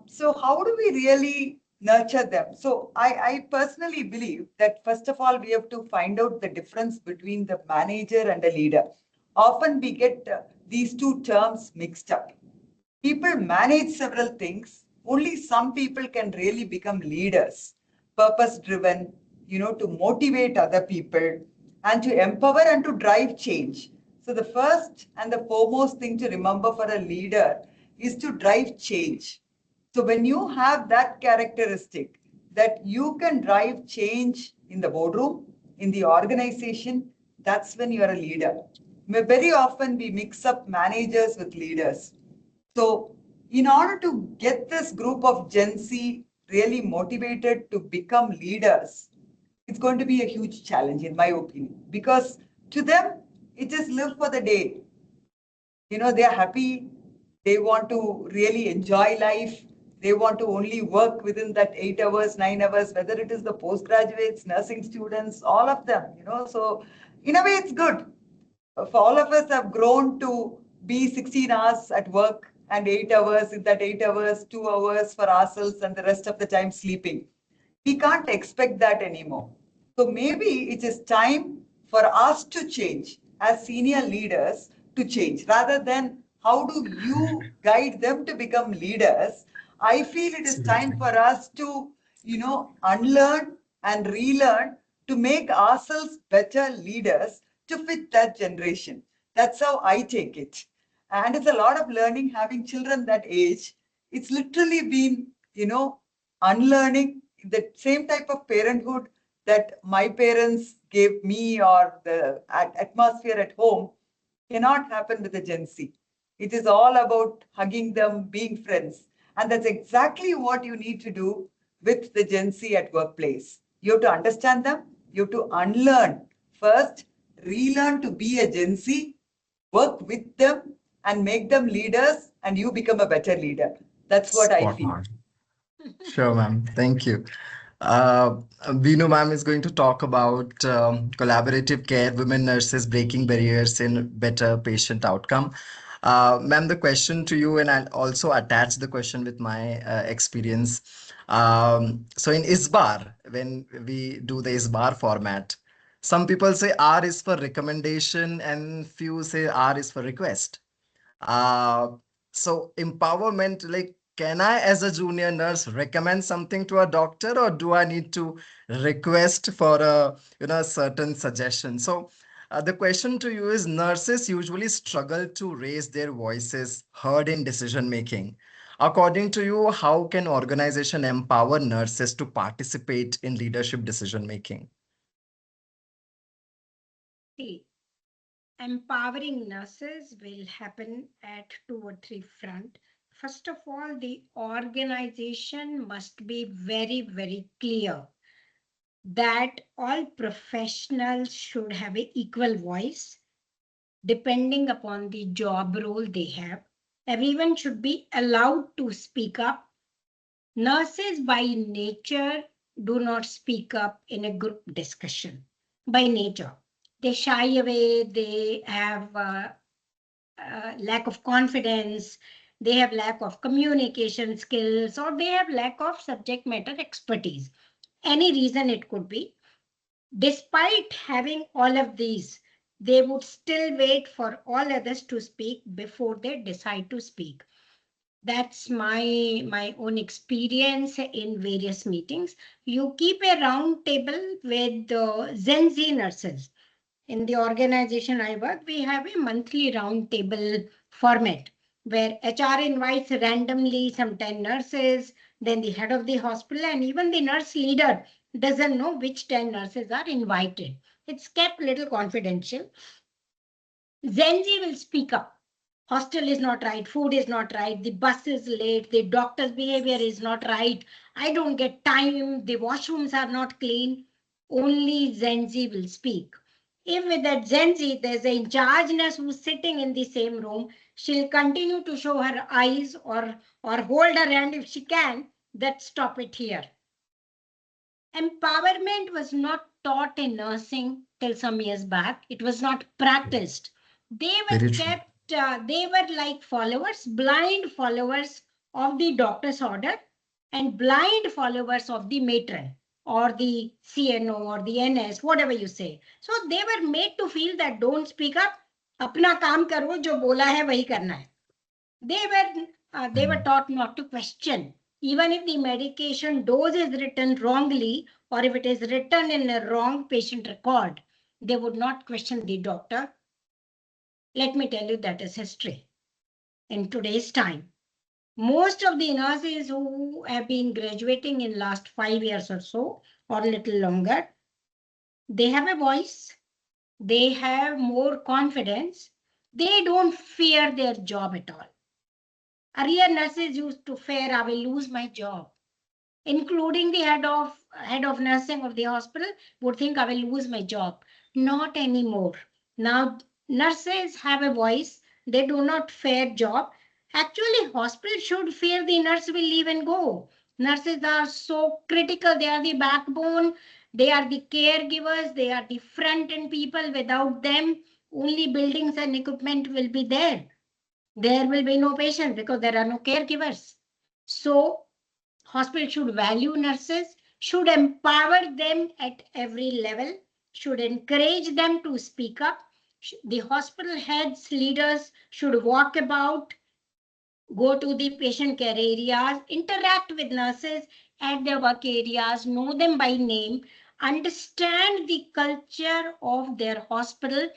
So how do we really nurture them? So I personally believe that first of all, we have to find out the difference between the manager and a leader. Often we get these two terms mixed up. People manage several things. Only some people can really become leaders, purpose driven, to motivate other people and to empower and to drive change. So the first and the foremost thing to remember for a leader is to drive change. So when you have that characteristic that you can drive change in the boardroom, in the organization, that's when you are a leader. Very often we mix up managers with leaders. So in order to get this group of Gen Z really motivated to become leaders, it's going to be a huge challenge, in my opinion, because to them, it is live for the day. They're happy. They want to really enjoy life. They want to only work within that 8 hours, 9 hours, whether it is the postgraduates, nursing students, all of them. So in a way, it's good. For all of us have grown to be 16 hours at work and 8 hours, in that 8 hours, 2 hours for ourselves and the rest of the time sleeping. We can't expect that anymore. So maybe it is time for us to change as senior leaders, to change rather than how do you guide them to become leaders. I feel it is time for us to, unlearn and relearn to make ourselves better leaders to fit that generation. That's how I take it. And it's a lot of learning having children that age. It's literally been, unlearning the same type of parenthood that my parents gave me, or the atmosphere at home cannot happen with the Gen Z. It is all about hugging them, being friends. And that's exactly what you need to do with the Gen Z at workplace. You have to understand them. You have to unlearn first, relearn to be a Gen Z, work with them and make them leaders, and you become a better leader. That's what I Spot feel. on. Sure, ma'am. Thank you. Vinu ma'am is going to talk about collaborative care, women nurses breaking barriers in better patient outcome. Ma'am, the question to you, and I'll also attach the question with my experience. So in ISBAR, when we do the ISBAR format, some people say R is for recommendation and few say R is for request. Uh, so empowerment, like, can I, as a junior nurse, recommend something to a doctor, or do I need to request for a certain suggestion? So the question to you is, nurses usually struggle to raise their voices heard in decision making. According to you, how can organization empower nurses to participate in leadership decision making? See, empowering nurses will happen at 2 or 3 fronts. First of all, the organization must be very, very clear that all professionals should have an equal voice depending upon the job role they have. Everyone should be allowed to speak up. Nurses by nature do not speak up in a group discussion. By nature, they shy away, they have lack of confidence, they have lack of communication skills, or they have lack of subject matter expertise. Any reason it could be. Despite having all of these, they would still wait for all others to speak before they decide to speak. That's my own experience in various meetings. You keep a round table with the Gen Z nurses. In the organization I work, we have a monthly round table format where HR invites randomly some 10 nurses, then the head of the hospital, and even the nurse leader doesn't know which 10 nurses are invited. It's kept little confidential. Gen Z will speak up. Hostel is not right, food is not right, the bus is late, the doctor's behavior is not right, I don't get time, the washrooms are not clean. Only Gen Z will speak. If with that Gen Z, there's an in charge nurse who's sitting in the same room, she'll continue to show her eyes or hold her hand if she can, that stop it here. Empowerment was not taught in nursing till some years back. It was not practiced. They were Very true. kept, they were like followers, blind followers of the doctor's order and blind followers of the matron or the CNO or the NS, whatever you say. So they were made to feel that don't speak up, अपना काम करो, जो बोला है वही करना है. They were taught not to question. Even if the medication dose is written wrongly or if it is written in a wrong patient record, they would not question the doctor. Let me tell you, that is history. In today's time, most of the nurses who have been graduating in last 5 years or so, or a little longer, they have a voice, they have more confidence, they don't fear their job at all. Earlier nurses used to fear, I will lose my job. Including the head of nursing of the hospital would think, I will lose my job. Not anymore. Now nurses have a voice. They do not fear job. Actually, hospital should fear the nurse will leave and go. Nurses are so critical. They are the backbone. They are the caregivers. They are the front end people. Without them, only buildings and equipment will be there. There will be no patients because there are no caregivers. So hospital should value nurses, should empower them at every level, should encourage them to speak up. The hospital heads, leaders should walk about, go to the patient care areas, interact with nurses at their work areas, know them by name, understand the culture of their hospital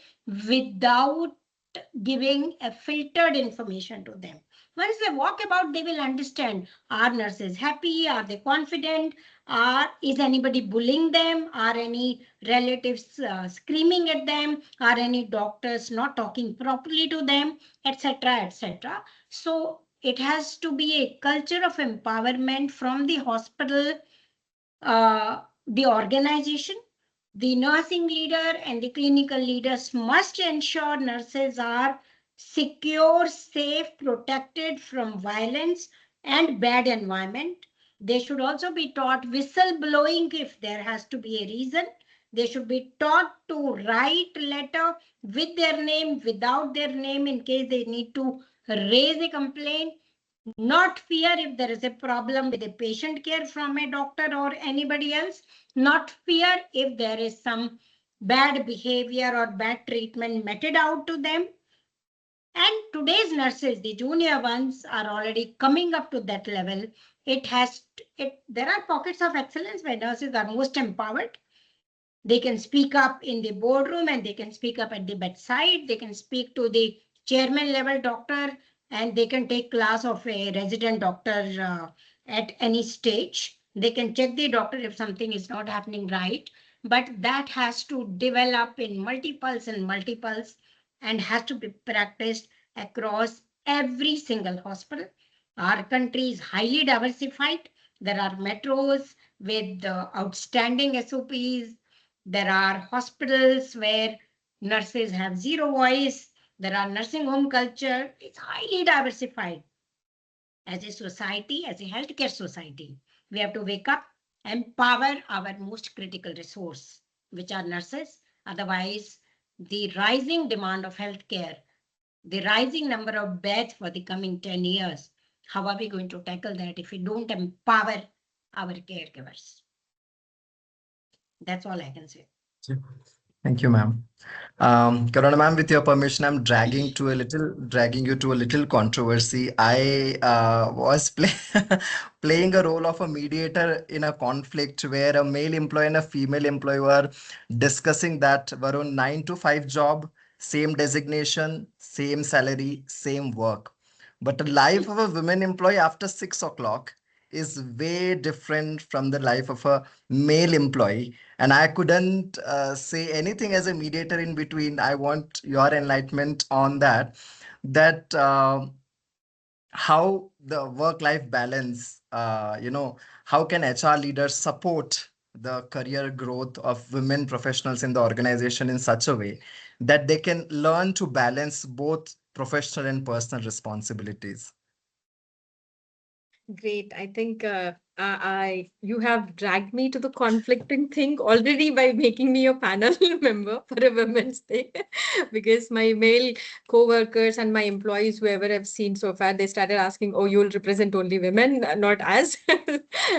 without giving a filtered information to them. Once they walk about, they will understand, are nurses happy? Are they confident? Is anybody bullying them? Are any relatives screaming at them? Are any doctors not talking properly to them? Etc. etc. So it has to be a culture of empowerment from the hospital, the organization. The nursing leader and the clinical leaders must ensure nurses are secure, safe, protected from violence and bad environment. They should also be taught whistle blowing if there has to be a reason. They should be taught to write letter with their name, without their name, in case they need to raise a complaint. Not fear if there is a problem with the patient care from a doctor or anybody else. Not fear if there is some bad behavior or bad treatment meted out to them. And today's nurses, the junior ones, are already coming up to that level. There are pockets of excellence where nurses are most empowered. They can speak up in the boardroom and they can speak up at the bedside. They can speak to the chairman level doctor and they can take class of a resident doctor at any stage. They can check the doctor if something is not happening right, but that has to develop in multiples and multiples and has to be practiced across every single hospital. Our country is highly diversified. There are metros with outstanding SOPs. There are hospitals where nurses have zero voice. There are nursing home culture. It's highly diversified. As a society, as a healthcare society, we have to wake up, empower our most critical resource, which are nurses. Otherwise, the rising demand of healthcare, the rising number of beds for the coming 10 years, how are we going to tackle that if we don't empower our caregivers? That's all I can say. Thank you, ma'am. Karuna ma'am, with your permission, I'm dragging you to a little controversy. I was playing a role of a mediator in a conflict where a male employee and a female employee were discussing that were on 9 to 5 job, same designation, same salary, same work. But the life of a women employee after 6 o'clock is way different from the life of a male employee. And I couldn't say anything as a mediator in between. I want your enlightenment on that. How the work-life balance, how can HR leaders support the career growth of women professionals in the organization in such a way that they can learn to balance both professional and personal responsibilities? Great. I think you have dragged me to the conflicting thing already by making me a panel member for a Women's Day, because my male co-workers and my employees, whoever I've seen so far, they started asking, "Oh, you'll represent only women, not us."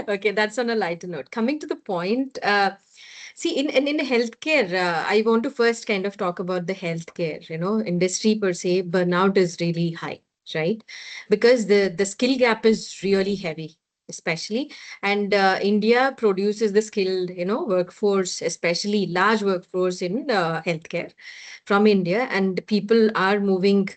Okay, that's on a lighter note. Coming to the point, see, in healthcare, I want to first kind of talk about the healthcare, industry per se. Burnout is really high, right? Because the skill gap is really heavy, especially, and India produces the skilled, workforce, especially large workforce in healthcare from India, and people are moving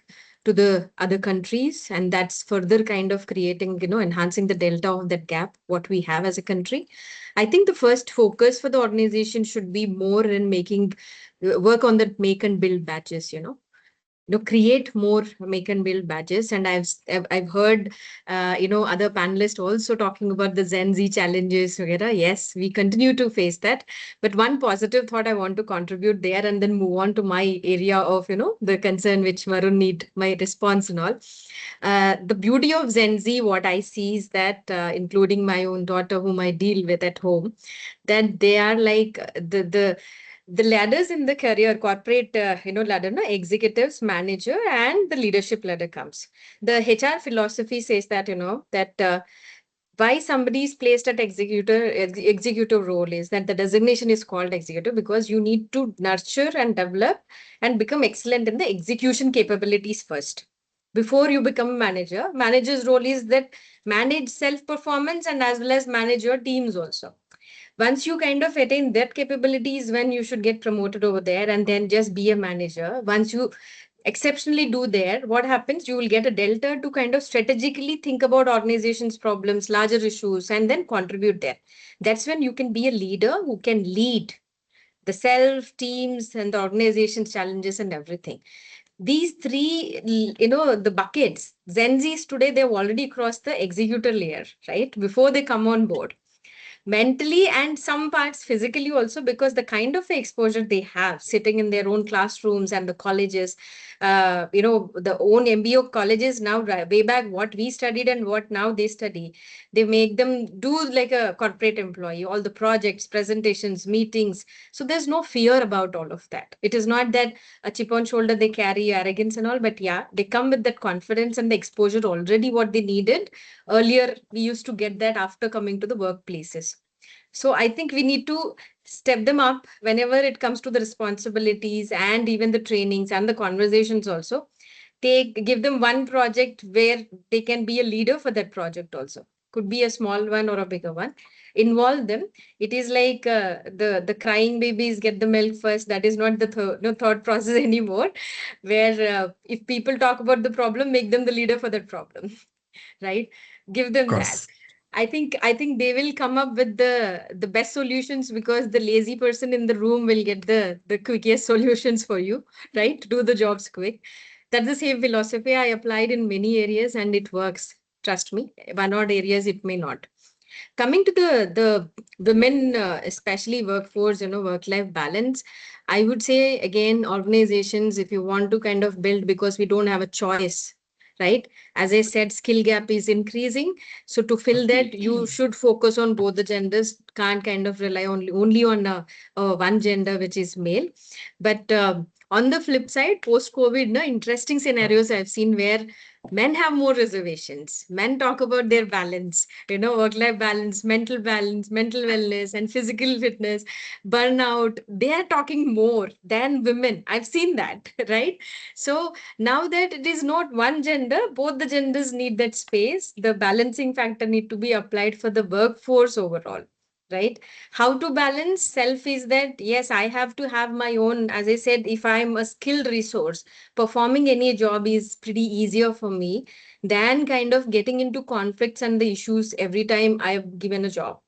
to the other countries, and that's further kind of creating, enhancing the delta of that gap what we have as a country. I think the first focus for the organization should be more in making work on that make and build batches, create more make and build badges. And I've heard other panelists also talking about the Gen Z challenges together. Yes, we continue to face that, but one positive thought I want to contribute there and then move on to my area of the concern which Varun need my response and all. The beauty of Gen Z, what I see is that including my own daughter whom I deal with at home, that they are like the ladders in the career corporate ladder, no, executives, manager, and the leadership ladder comes. The HR philosophy says that that why somebody is placed at executive role is that the designation is called executive because you need to nurture and develop and become excellent in the execution capabilities first before you become a manager. Manager's role is that manage self performance and as well as manage your teams also. Once you kind of attain that capabilities, when you should get promoted over there and then just be a manager. Once you exceptionally do there, what happens, you will get a delta to kind of strategically think about organizations problems, larger issues, and then contribute there. That's when you can be a leader who can lead the self, teams, and the organization's challenges and everything. These three, the buckets, Gen Zs today, they've already crossed the executor layer, right, before they come on board, mentally and some parts physically also, because the kind of exposure they have sitting in their own classrooms and the colleges, the own MBO colleges now, way back what we studied and what now they study, they make them do like a corporate employee, all the projects, presentations, meetings. So there's no fear about all of that. It is not that a chip on shoulder they carry arrogance and all, but yeah, they come with that confidence and the exposure already what they needed. Earlier, we used to get that after coming to the workplaces. So I think we need to step them up whenever it comes to the responsibilities and even the trainings and the conversations also. Give them one project where they can be a leader for that project also. Could be a small one or a bigger one. Involve them. It is like the crying babies get the milk first. That is not the thought process anymore. Where if people talk about the problem, make them the leader for that problem, right? Give Of them that. course. I think they will come up with the best solutions, because the lazy person in the room will get the quickest solutions for you, right? To do the jobs quick. That's the same philosophy I applied in many areas and it works. Trust me, one odd areas it may not. Coming to the women, especially workforce, work life balance, I would say again, organizations, if you want to kind of build, because we don't have a choice, right? As I said, skill gap is increasing. So to fill that, you should focus on both the genders. Can't kind of rely only on one gender, which is male. But on the flip side, post COVID, interesting scenarios I've seen where men have more reservations. Men talk about their balance, work life balance, mental wellness, and physical fitness, burnout. They are talking more than women. I've seen that, right? So now that it is not one gender, both the genders need that space. The balancing factor need to be applied for the workforce overall, right? How to balance self is that, yes, I have to have my own, as I said, if I'm a skilled resource, performing any job is pretty easier for me than kind of getting into conflicts and the issues every time I've given a job.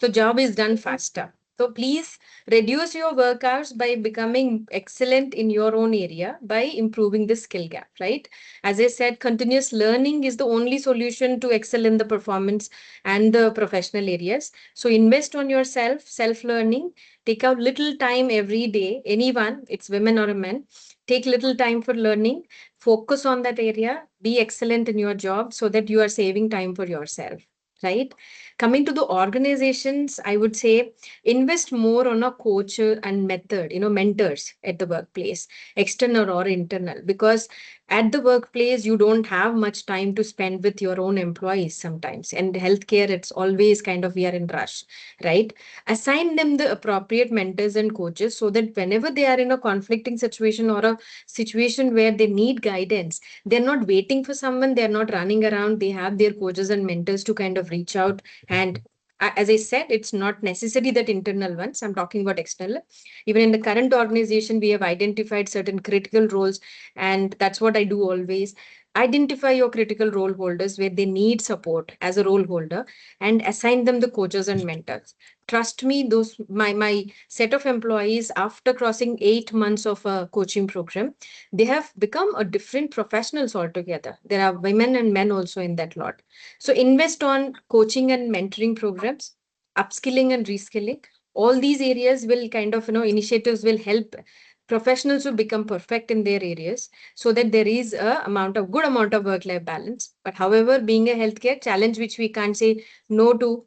So job is done faster. So please reduce your work hours by becoming excellent in your own area by improving the skill gap, right? As I said, continuous learning is the only solution to excel in the performance and the professional areas. So invest on yourself, self-learning, take out little time every day, anyone, it's women or a man, take little time for learning, focus on that area, be excellent in your job so that you are saving time for yourself, right? Coming to the organizations, I would say invest more on a coach and method, mentors at the workplace, external or internal, because at the workplace you don't have much time to spend with your own employees sometimes. And healthcare, it's always kind of, we are in rush, right? Assign them the appropriate mentors and coaches so that whenever they are in a conflicting situation or a situation where they need guidance, they're not waiting for someone, they're not running around, they have their coaches and mentors to kind of reach out. And as I said, it's not necessary that internal ones, I'm talking about external. Even in the current organization, we have identified certain critical roles, and that's what I do always. Identify your critical role holders where they need support as a role holder, and assign them the coaches and mentors. Trust me, those my set of employees, after crossing 8 months of a coaching program, they have become a different professionals altogether. There are women and men also in that lot. So invest on coaching and mentoring programs, upskilling and reskilling. All these areas will kind of, initiatives will help professionals to become perfect in their areas so that there is a good amount of work-life balance. But however, being a healthcare challenge, which we can't say no to,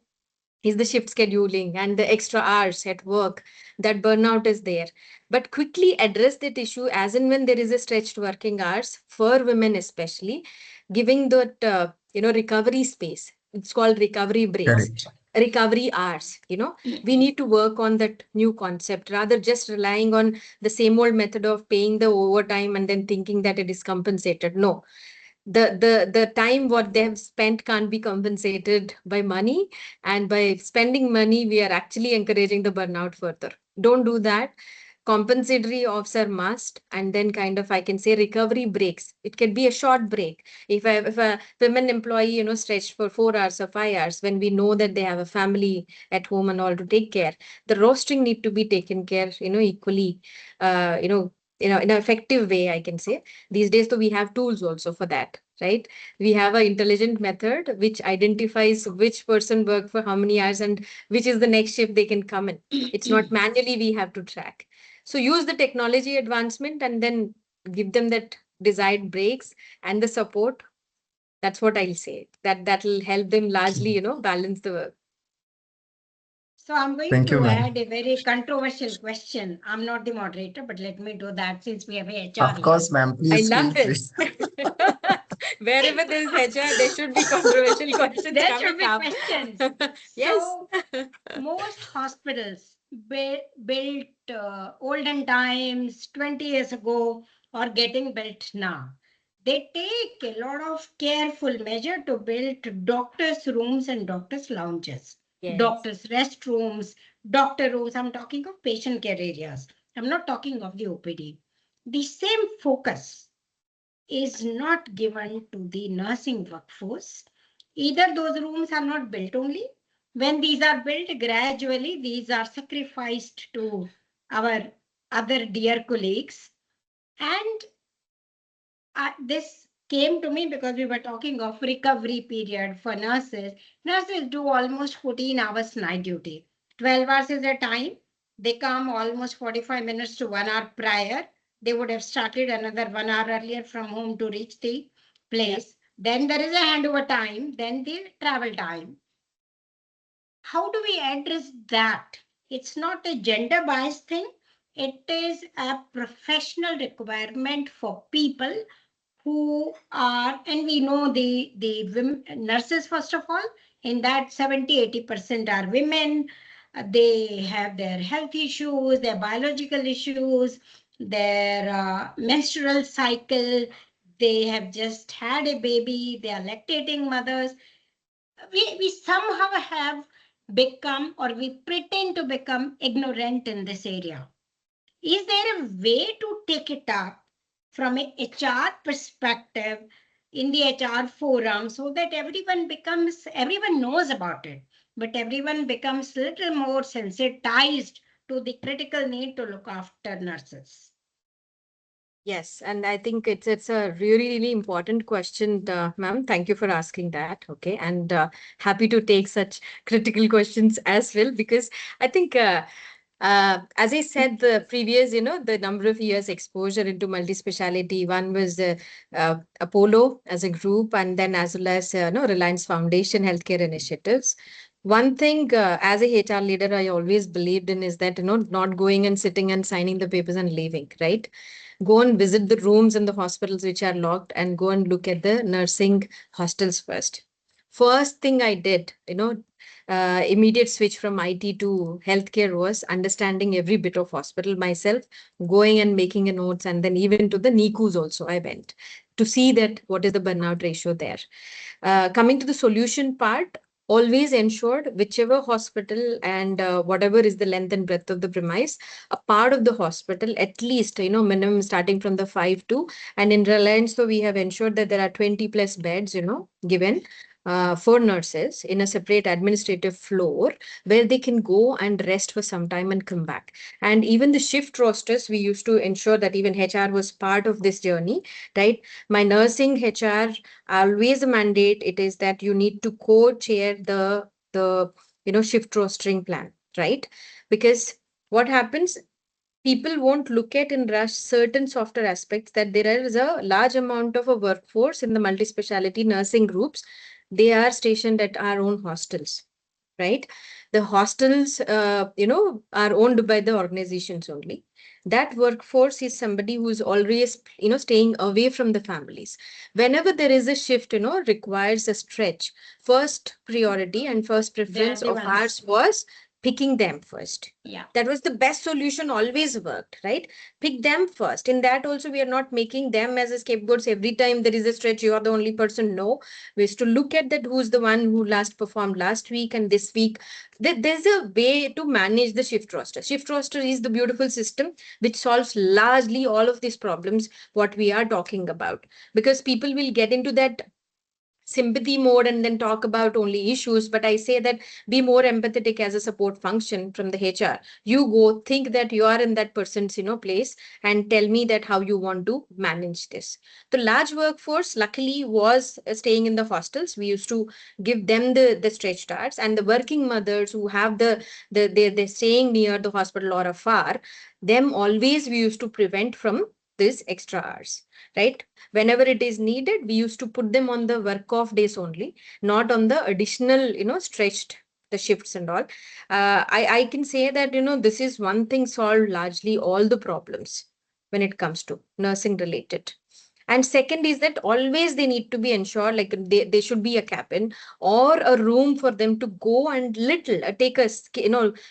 is the shift scheduling and the extra hours at work. That burnout is there. But quickly address that issue as and when there is a stretched working hours for women, especially giving that recovery space. It's called recovery breaks, Correct. recovery hours. We need to work on that new concept rather just relying on the same old method of paying the overtime and then thinking that it is compensated. No, the time what they have spent can't be compensated by money, and by spending money we are actually encouraging the burnout further. Don't do that. Compensatory offs are must, and then kind of, I can say, recovery breaks. It can be a short break. If a women employee stretched for 4 hours or 5 hours, when we know that they have a family at home and all to take care, the rostering need to be taken care equally, in an effective way, I can say. These days, so we have tools also for that, right? We have an intelligent method which identifies which person worked for how many hours and which is the next shift they can come in. It's not manually we have to track. So use the technology advancement and then give them that desired breaks and the support. That's what I'll say. That will help them largely, balance the work. So I'm going Thank you, to ma'am. add a very controversial question. I'm not the moderator, but let me do that since we have a HR Of here. course, ma'am. I Please feel love free. this. Wherever there is HR, there should be controversial questions There coming should be up. questions. Yes. So most hospitals built olden times 20 years ago or getting built now. They take a lot of careful measure to build doctors' rooms and doctors' lounges, Yes. doctors' restrooms, doctor rooms. I'm talking of patient care areas. I'm not talking of the OPD. The same focus is not given to the nursing workforce. Either those rooms are not built only. When these are built gradually, these are sacrificed to our other dear colleagues. And this came to me because we were talking of recovery period for nurses. Nurses do almost 14 hours night duty. 12 hours is their time. They come almost 45 minutes to 1 hour prior. They would have started another 1 hour earlier from home to reach the place. Then there is a handover time, then the travel time. How do we address that? It's not a gender biased thing. It is a professional requirement for people who are, and we know the women, nurses, first of all, in that 70-80% are women. They have their health issues, their biological issues, their menstrual cycle. They have just had a baby, they are lactating mothers. We somehow have become, or we pretend to become, ignorant in this area. Is there a way to take it up from a HR perspective in the HR forum so that everyone knows about it, but everyone becomes a little more sensitized to the critical need to look after nurses? Yes, and I think it's a really, really important question, ma'am. Thank you for asking that. Okay, and happy to take such critical questions as well, because I think As I said, the previous, the number of years exposure into multi-speciality, one was Apollo as a group, and then as well as Reliance Foundation healthcare initiatives. One thing as a HR leader, I always believed in is that, not going and sitting and signing the papers and leaving, right? Go and visit the rooms in the hospitals which are locked and go and look at the nursing hostels first. First thing I did, immediate switch from IT to healthcare was understanding every bit of hospital myself, going and making a notes, and then even to the NICUs also I went to see that what is the burnout ratio there. Coming to the solution part, always ensured whichever hospital and whatever is the length and breadth of the premise, a part of the hospital, at least, minimum starting from the 5 to, and in Reliance, so we have ensured that there are 20 plus beds, given for nurses in a separate administrative floor where they can go and rest for some time and come back. And even the shift rosters, we used to ensure that even HR was part of this journey, right? My nursing HR, always a mandate, it is that you need to co-chair the shift rostering plan, right? Because what happens, people won't look at in rush certain softer aspects, that there is a large amount of a workforce in the multi-speciality nursing groups. They are stationed at our own hostels, right? The hostels, are owned by the organizations only. That workforce is somebody who's always, staying away from the families. Whenever there is a shift, requires a stretch, first priority and first preference the of ones. ours was picking them first. Yeah. That was the best solution, always worked, right? Pick them first. In that also, we are not making them as a scapegoats every time there is a stretch, you are the only person. No, we used to look at that who's the one who last performed last week and this week. There's a way to manage the shift roster. Shift roster is the beautiful system which solves largely all of these problems what we are talking about, because people will get into that sympathy mode and then talk about only issues. But I say that be more empathetic as a support function from the HR. You go think that you are in that person's place and tell me that how you want to manage this. The large workforce luckily was staying in the hostels. We used to give them the stretch starts, and the working mothers who have they're staying near the hospital or afar, them always we used to prevent from this extra hours, right? Whenever it is needed, we used to put them on the work off days only, not on the additional, stretched the shifts and all. I can say that, this is one thing solved largely all the problems when it comes to nursing related. And second is that always they need to be ensured, like they should be a cabin or a room for them to go and little take a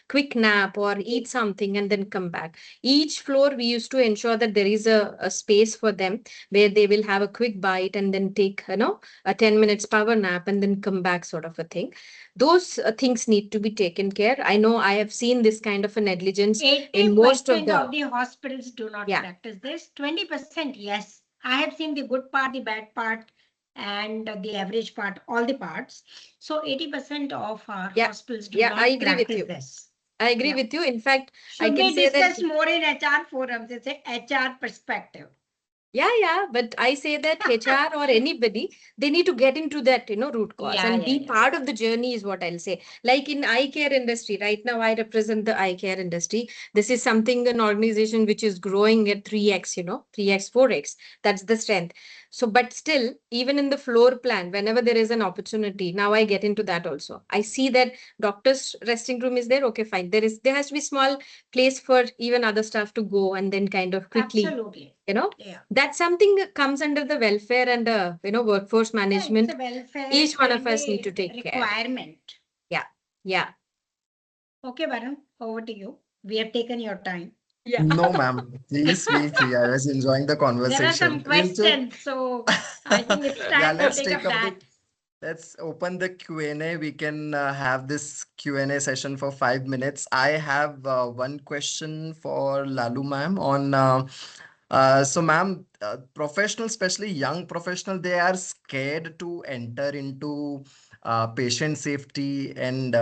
quick nap or eat something and then come back. Each floor we used to ensure that there is a space for them where they will have a quick bite and then take a 10 minutes power nap and then come back, sort of a thing. Those things need to be taken care. I know I have seen this kind of a negligence in most of 80% of the hospitals do not practice this. 20%, yes. I have seen the good part, the bad part, and the average part, all the parts. So 80% of our hospitals do not I agree with practice you. this. I agree with you. In fact, I Should can we say that discuss more in HR forums? It's a HR perspective. Yeah, but I say that HR or anybody, they need to get into that, root cause and be part of the journey is what I'll say. Like in eye care industry, right now I represent the eye care industry. This is something, an organization which is growing at 3x, 3x, 4x. That's the strength. So, but still, even in the floor plan, whenever there is an opportunity, now I get into that also. I see that doctor's resting room is there. Okay, fine. There has to be small place for even other staff to go and then kind of quickly. Absolutely. That's something that comes under the welfare and workforce management. Welfare Each one of us need to take care. Requirement. Yeah. Okay, Varun, over to you. We have taken your time. Yeah. No, ma'am. Please feel free. I was enjoying the conversation. There are some questions, so I think it's time to take up that. Let's open the Q&A. We can have this Q&A session for 5 minutes. I have one question for Lalu ma'am on so ma'am, professional, especially young professional, they are scared to enter into patient safety and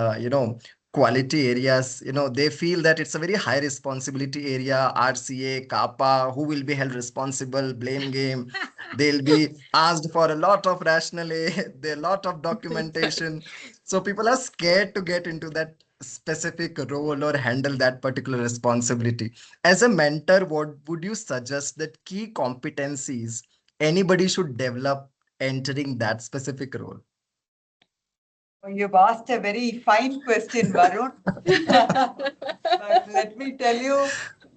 quality areas. They feel that it's a very high responsibility area. RCA, CAPA, who will be held responsible? Blame game. They'll be asked for a lot of rationale, there lot of documentation. So people are scared to get into that specific role or handle that particular responsibility. As a mentor, what would you suggest that key competencies anybody should develop entering that specific role? You've asked a very fine question, Varun. But let me tell you,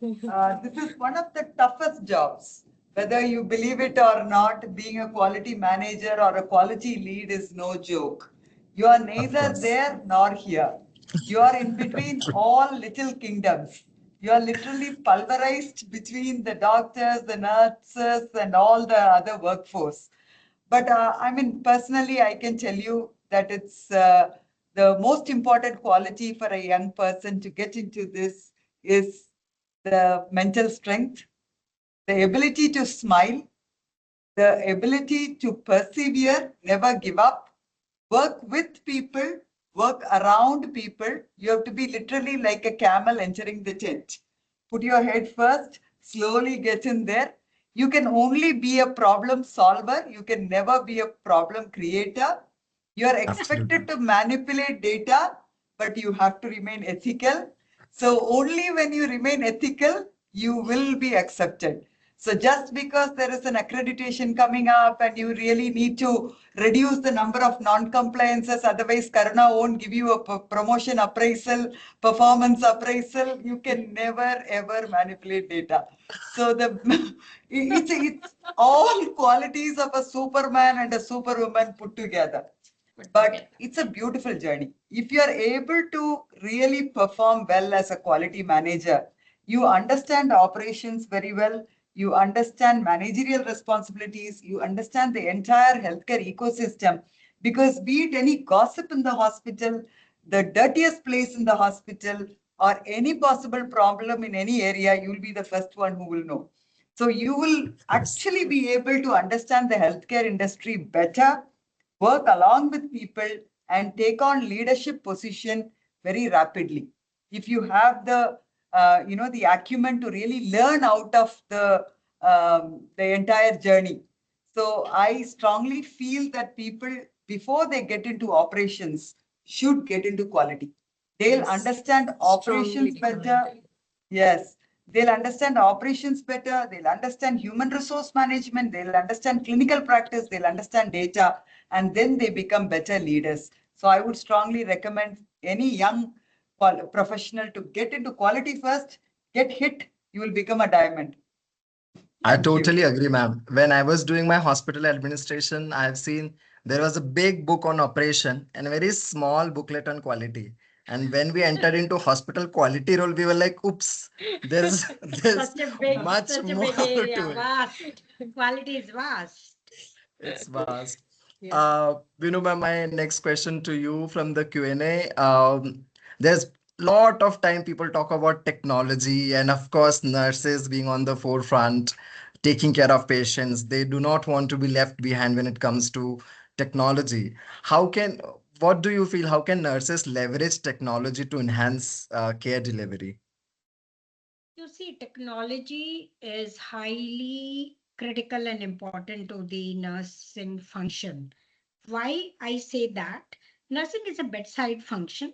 this is one of the toughest jobs. Whether you believe it or not, being a quality manager or a quality lead is no joke. You are neither course. there nor here. You are in between all little kingdoms. You are literally pulverized between the doctors, the nurses, and all the other workforce. But I mean, personally, I can tell you that it's the most important quality for a young person to get into this is the mental strength, the ability to smile, the ability to persevere, never give up, work with people, work around people. You have to be literally like a camel entering the tent. Put your head first, slowly get in there. You can only be a problem solver. You can never be a problem creator. You are expected to manipulate data, but you have to remain ethical. So only when you remain ethical, you will be accepted. So just because there is an accreditation coming up and you really need to reduce the number of non-compliances, otherwise Karuna won't give you a promotion appraisal, performance appraisal, you can never ever manipulate data. So it's all qualities of a Superman and a Superwoman put together. But it's a beautiful journey. If you are able to really perform well as a quality manager, you understand operations very well, you understand managerial responsibilities, you understand the entire healthcare ecosystem. Because be it any gossip in the hospital, the dirtiest place in the hospital, or any possible problem in any area, you will be the first one who will know. So you will actually be able to understand the healthcare industry better, work along with people, and take on leadership position very rapidly. If you have the acumen to really learn out of the entire journey. So I strongly feel that people, before they get into operations, should get into quality. They'll understand operations better. Yes, they'll understand operations better. They'll understand human resource management. They'll understand clinical practice. They'll understand data, and then they become better leaders. So I would strongly recommend any young professional to get into quality first, get hit, you will become a diamond. I Thank you. totally agree, ma'am. When I was doing my hospital administration, I've seen there was a big book on operation and a very small booklet on quality. And when we entered into hospital quality role, we were like, oops, there's much such a more big area, to it. vast. Quality is vast. It's vast. Yeah. Vinu ma'am, my next question to you from the Q&A. There's lot of time people talk about technology and of course nurses being on the forefront, taking care of patients. They do not want to be left behind when it comes to technology. What do you feel? How can nurses leverage technology to enhance care delivery? You see, technology is highly critical and important to the nursing function. Why I say that? Nursing is a bedside function.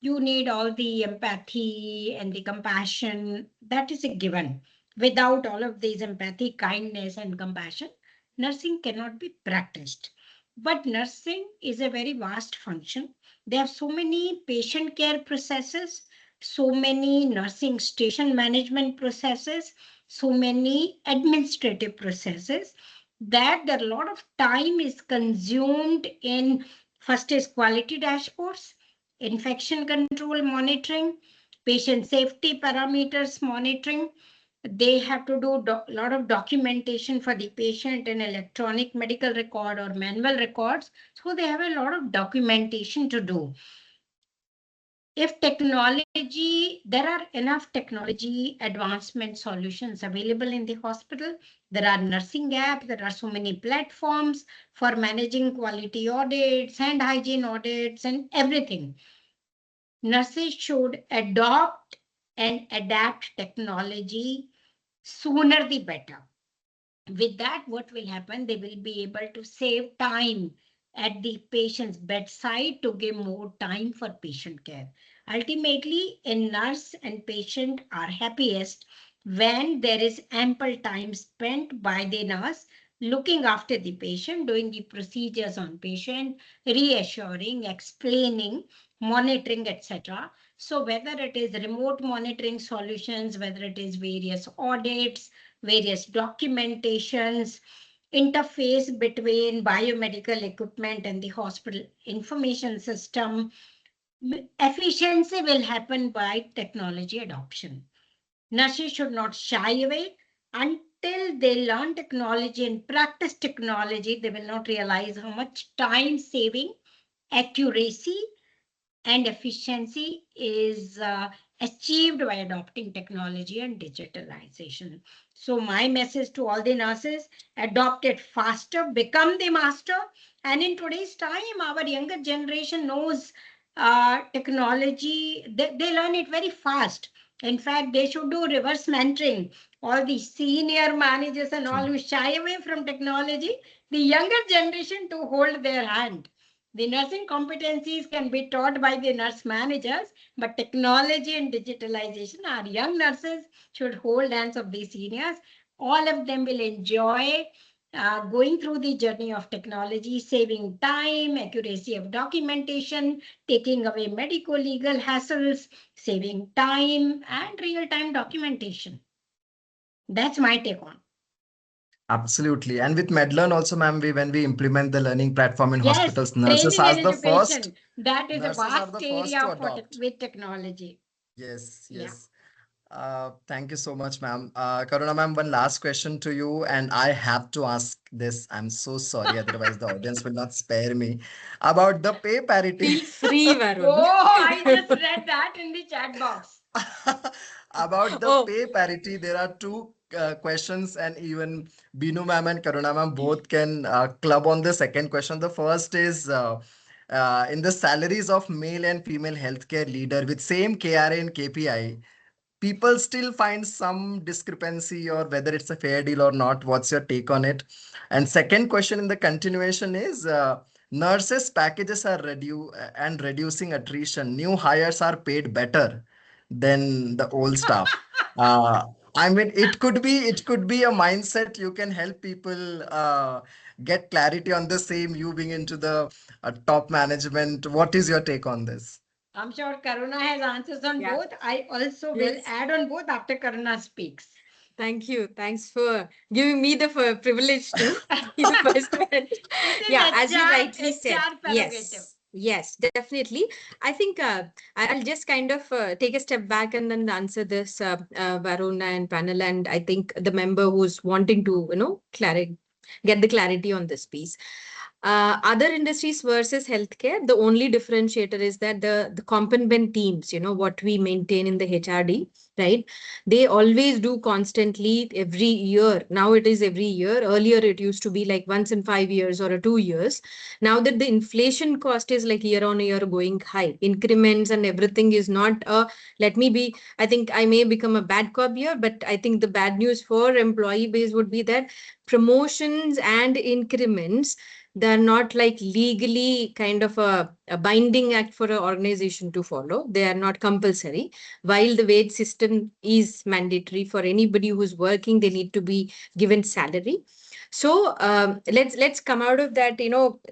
You need all the empathy and the compassion. That is a given. Without all of these empathy, kindness, and compassion, nursing cannot be practiced. But nursing is a very vast function. There are so many patient care processes, so many nursing station management processes, so many administrative processes that a lot of time is consumed in. First is quality dashboards, infection control monitoring, patient safety parameters monitoring. They have to do a lot of documentation for the patient in electronic medical record or manual records. So they have a lot of documentation to do. If technology, there are enough technology advancement solutions available in the hospital. There are nursing apps, there are so many platforms for managing quality audits, hand hygiene audits, and everything. Nurses should adopt and adapt technology sooner the better. With that, what will happen? They will be able to save time at the patient's bedside to give more time for patient care. Ultimately, a nurse and patient are happiest when there is ample time spent by the nurse looking after the patient, doing the procedures on patient, reassuring, explaining, monitoring, etc. So whether it is remote monitoring solutions, whether it is various audits, various documentations, interface between biomedical equipment and the hospital information system, efficiency will happen by technology adoption. Nurses should not shy away until they learn technology and practice technology. They will not realize how much time saving, accuracy, and efficiency is achieved by adopting technology and digitalization. So my message to all the nurses, adopt it faster, become the master. And in today's time, our younger generation knows technology, they learn it very fast. In fact, they should do reverse mentoring. All the senior managers and all who shy away from technology, the younger generation to hold their hand. The nursing competencies can be taught by the nurse managers, but technology and digitalization, our young nurses should hold hands of the seniors. All of them will enjoy going through the journey of technology, saving time, accuracy of documentation, taking away medical legal hassles, saving time, and real-time documentation. That's my take on. Absolutely. And with MedLearn also, ma'am, when we implement the learning platform in Yes, hospitals, nurses training are and the first. education. That is a Nurses are vast the first to area for adopt. with technology. Yes, Yeah. yes. Thank you so much, ma'am. Karuna ma'am, one last question to you, and I have to ask this. I'm so sorry, otherwise the audience will not spare me. About the pay parity. Feel free, Varun. Oh, I just read that in the chat box. About the Oh. pay parity, there are two questions, and even Binu ma'am and Karuna ma'am both can club on the second question. The first is in the salaries of male and female healthcare leader with same KRA and KPI, people still find some discrepancy, or whether it's a fair deal or not. What's your take on it? And second question in the continuation is nurses packages are reducing attrition. New hires are paid better than the old staff. uh, I mean, it could be a mindset. You can help people get clarity on the same, you being into the top management. What is your take on this? I'm sure Karuna has answers on Yeah. both. I also will Yes. add on both after Karuna speaks. Thank you. Thanks for giving me the privilege to be the first one. It is Yeah, as you HR, rightly said. HR prerogative. Yes, definitely. I think I'll just kind of take a step back and then answer this, Varun and panel, and I think the member who's wanting to, get the clarity on this piece. Other industries versus healthcare, the only differentiator is that the component teams, what we maintain in the HRD, right? They always do constantly every year. Now it is every year. Earlier it used to be like once in 5 years or 2 years. Now that the inflation cost is like year on year going high, increments and everything is not I think I may become a bad cop here, but I think the bad news for employee base would be that promotions and increments, they're not like legally kind of a binding act for an organization to follow. They are not compulsory. While the wage system is mandatory for anybody who's working, they need to be given salary. So let's come out of that.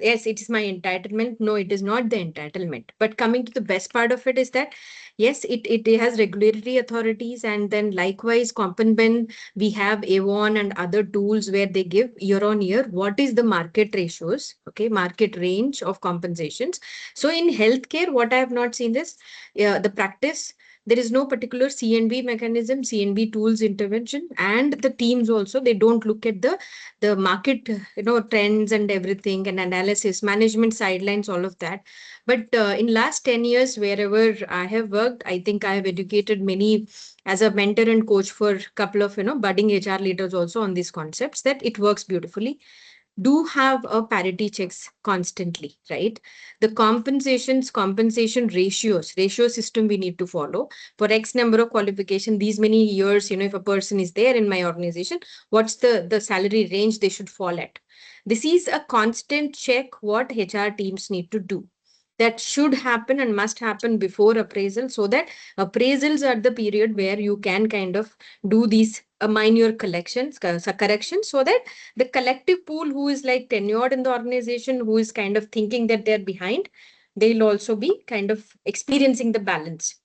Yes, it is my entitlement. No, it is not the entitlement. But coming to the best part of it is that yes, it has regulatory authorities, and then likewise, Compenben, we have Avon and other tools where they give year on year what is the market ratios, okay, market range of compensations. So in healthcare, what I have not seen is the practice. There is no particular CNB mechanism, CNB tools intervention, and the teams also, they don't look at the market, trends and everything, and analysis, management sidelines, all of that. But in last 10 years, wherever I have worked, I think I have educated many as a mentor and coach for a couple of, budding HR leaders also on these concepts, that it works beautifully. Do have a parity checks constantly, right? The compensation ratio system we need to follow for X number of qualification, these many years, if a person is there in my organization, what's the salary range they should fall at? This is a constant check what HR teams need to do. that should happen and must happen before appraisal, so that appraisals are the period where you can kind of do these minor corrections, so that the collective pool who is like tenured in the organization, who is kind of thinking that they're behind, they'll also be kind of experiencing the balance.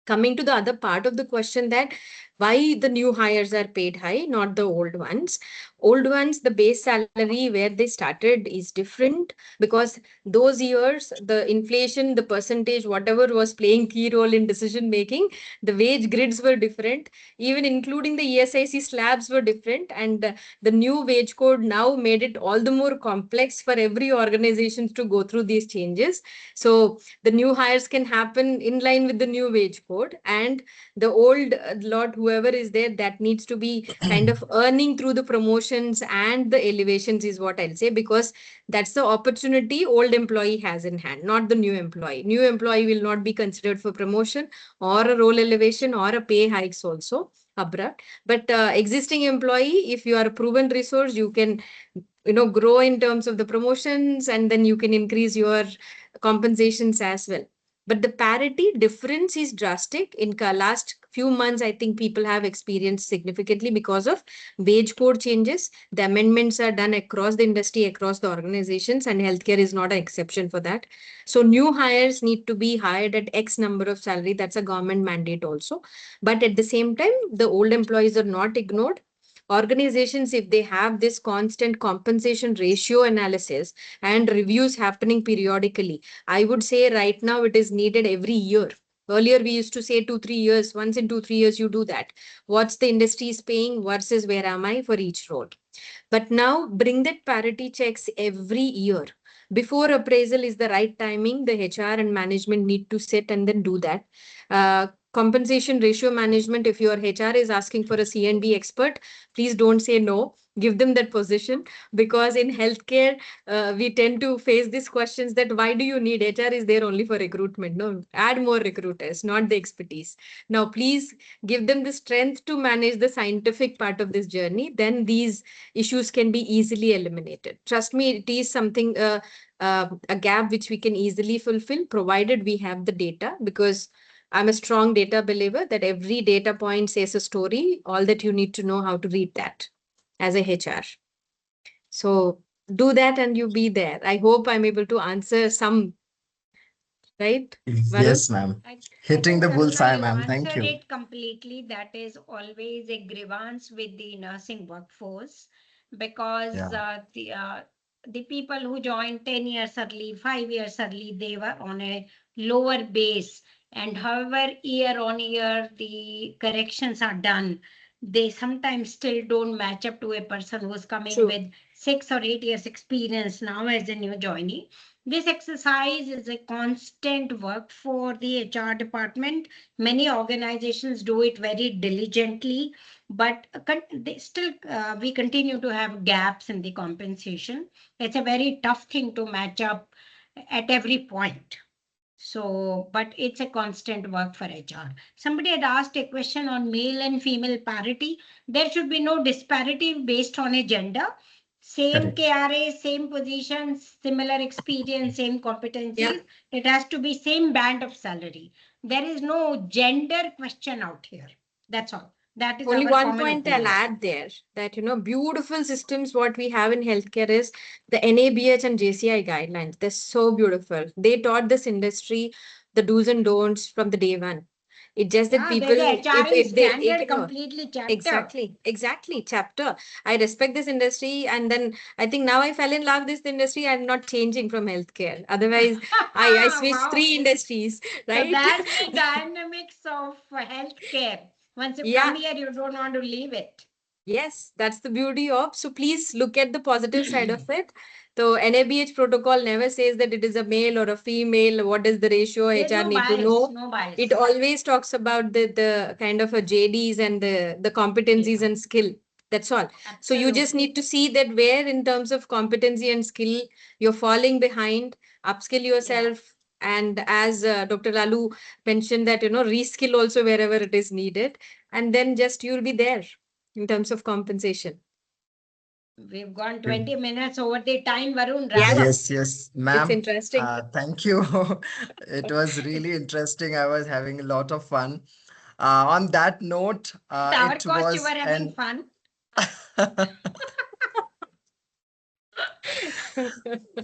Coming to the other part of the question, that why the new hires are paid high, not the old ones. Old ones, the base salary where they started is different, because those years, the inflation, the percentage, whatever was playing key role in decision making, the wage grids were different, even including the ESIC slabs were different. And the new wage code now made it all the more complex for every organization to go through these changes. So the new hires can happen in line with the new wage code, and the old lot, whoever is there, that needs to be kind of earning through the promotions and the elevations, is what I'll say, because that's the opportunity old employee has in hand, not the new employee. New employee will not be considered for promotion or a role elevation or a pay hikes also abrupt. But existing employee, if you are a proven resource, you can grow in terms of the promotions, and then you can increase your compensations as well. But the parity difference is drastic. In last few months, I think people have experienced significantly because of wage code changes. The amendments are done across the industry, across the organizations, and healthcare is not an exception for that. So new hires need to be hired at X number of salary. That's a government mandate also. But at the same time, the old employees are not ignored. Organizations, if they have this constant compensation ratio analysis and reviews happening periodically, I would say right now it is needed every year. Earlier, we used to say 2-3 years. Once in 2-3 years, you do that. What's the industry is paying versus where am I for each role? But now bring that parity checks every year. Before appraisal is the right timing. The HR and management need to sit and then do that. Compensation ratio management, if your HR is asking for a C&B expert, please don't say no. Give them that position, because in healthcare, we tend to face these questions that why do you need HR is there only for recruitment? No, add more recruiters, not the expertise. Now, please give them the strength to manage the scientific part of this journey. Then these issues can be easily eliminated. Trust me, it is something, a gap which we can easily fulfill, provided we have the data, because I'm a strong data believer that every data point says a story. All that you need to know how to read that as a HR. So do that and you be there. I hope I'm able to answer some, right? Yes, ma'am. Hitting the Karuna, bullseye, you ma'am. Thank answered you. it completely. That is always a grievance with the nursing workforce, because Yeah. the people who joined 10 years early, 5 years early, they were on a lower base. And however, year on year, the corrections are done, they sometimes still don't match up to a person who's coming True. with 6 or 8 years experience now as a new joinee. This exercise is a constant work for the HR department. Many organizations do it very diligently, but we continue to have gaps in the compensation. It's a very tough thing to match up at every point. So, but it's a constant work for HR. Somebody had asked a question on male and female parity. There should be no disparity based on a gender. Same Correct. KRA, same position, similar experience, same competencies. Yeah. It has to be same band of salary. There is no gender question out here. That's all. That is Only our one common point I'll opinion. add there, that, beautiful systems what we have in healthcare is the NABH and JCI guidelines. They're so beautiful. They taught this industry the do's and don'ts from the day one. It's just that Yeah, people, there's a HRA if they standard ignore. completely chapter. Exactly. Chapter. I respect this industry, and then I think now I fell in love with this industry. I'm not changing from healthcare. Otherwise, I switched Wow. 3 industries, right? So that's the dynamics of healthcare. Once you Yeah. come here, you don't want to leave it. Yes, that's the beauty of. So please look at the positive side of it. So NABH protocol never says that it is a male or a female. What is the ratio? There's HR no need to bias, know. no bias. It always talks about the kind of a JDs and the competencies Yeah. and skill. That's all. So you just Absolutely. need to see that where in terms of competency and skill you're falling behind, upskill yourself. And as Dr. Lalu mentioned that, reskill also wherever it is needed. And then just you'll be there in terms of compensation. We've gone 20 minutes over the time, Varun. Yeah. Wrap up. Yes, ma'am. It's interesting. Thank you. It was really interesting. I was having a lot of fun. On that note, At our it cost, you was were having an fun.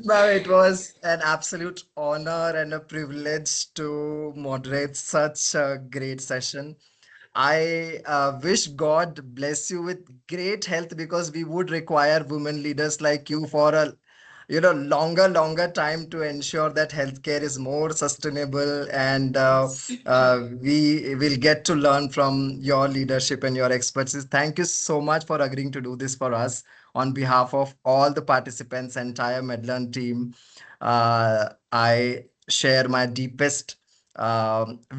No, it was an absolute honor and a privilege to moderate such a great session. I wish God bless you with great health, because we would require women leaders like you for a longer time to ensure that healthcare is more sustainable, and we will get to learn from your leadership and your expertise. Thank you so much for agreeing to do this for us. On behalf of all the participants, entire Medlearn team, I share my deepest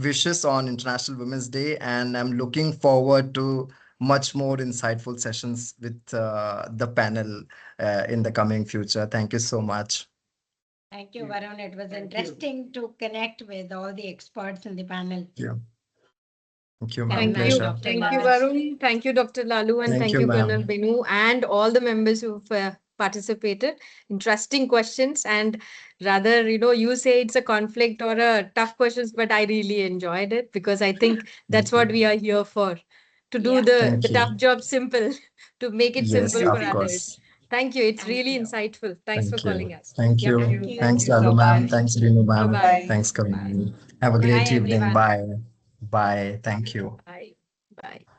wishes on International Women's Day, and I'm looking forward to much more insightful sessions with the panel in the coming future. Thank you so much. Thank you, Varun. It was interesting to connect with all the experts in the panel. Yeah. Thank you, ma'am. Thank you. Pleasure. Thank you, Varun. Thank you, Dr. Lalu, and Thank thank you, you, ma'am. Colonel Binu, and all the members who've participated. Interesting questions, and rather, you say it's a conflict or a tough questions, but I really enjoyed it, because I think that's what we are here for, to do Yeah. the Thank you. tough job simple, to make it Yes, simple for of others. course. Thank you. It's Thank really you. insightful. Thanks for Thank you. calling us. Thank Yeah. you. Thank you. Thanks, Thank you Lalu so ma'am. much. Thanks, Renu ma'am. Bye-bye. Thanks, Bye. Kavini. Have a Bye, great evening. everyone. Bye. Bye. Thank you. Bye. Bye.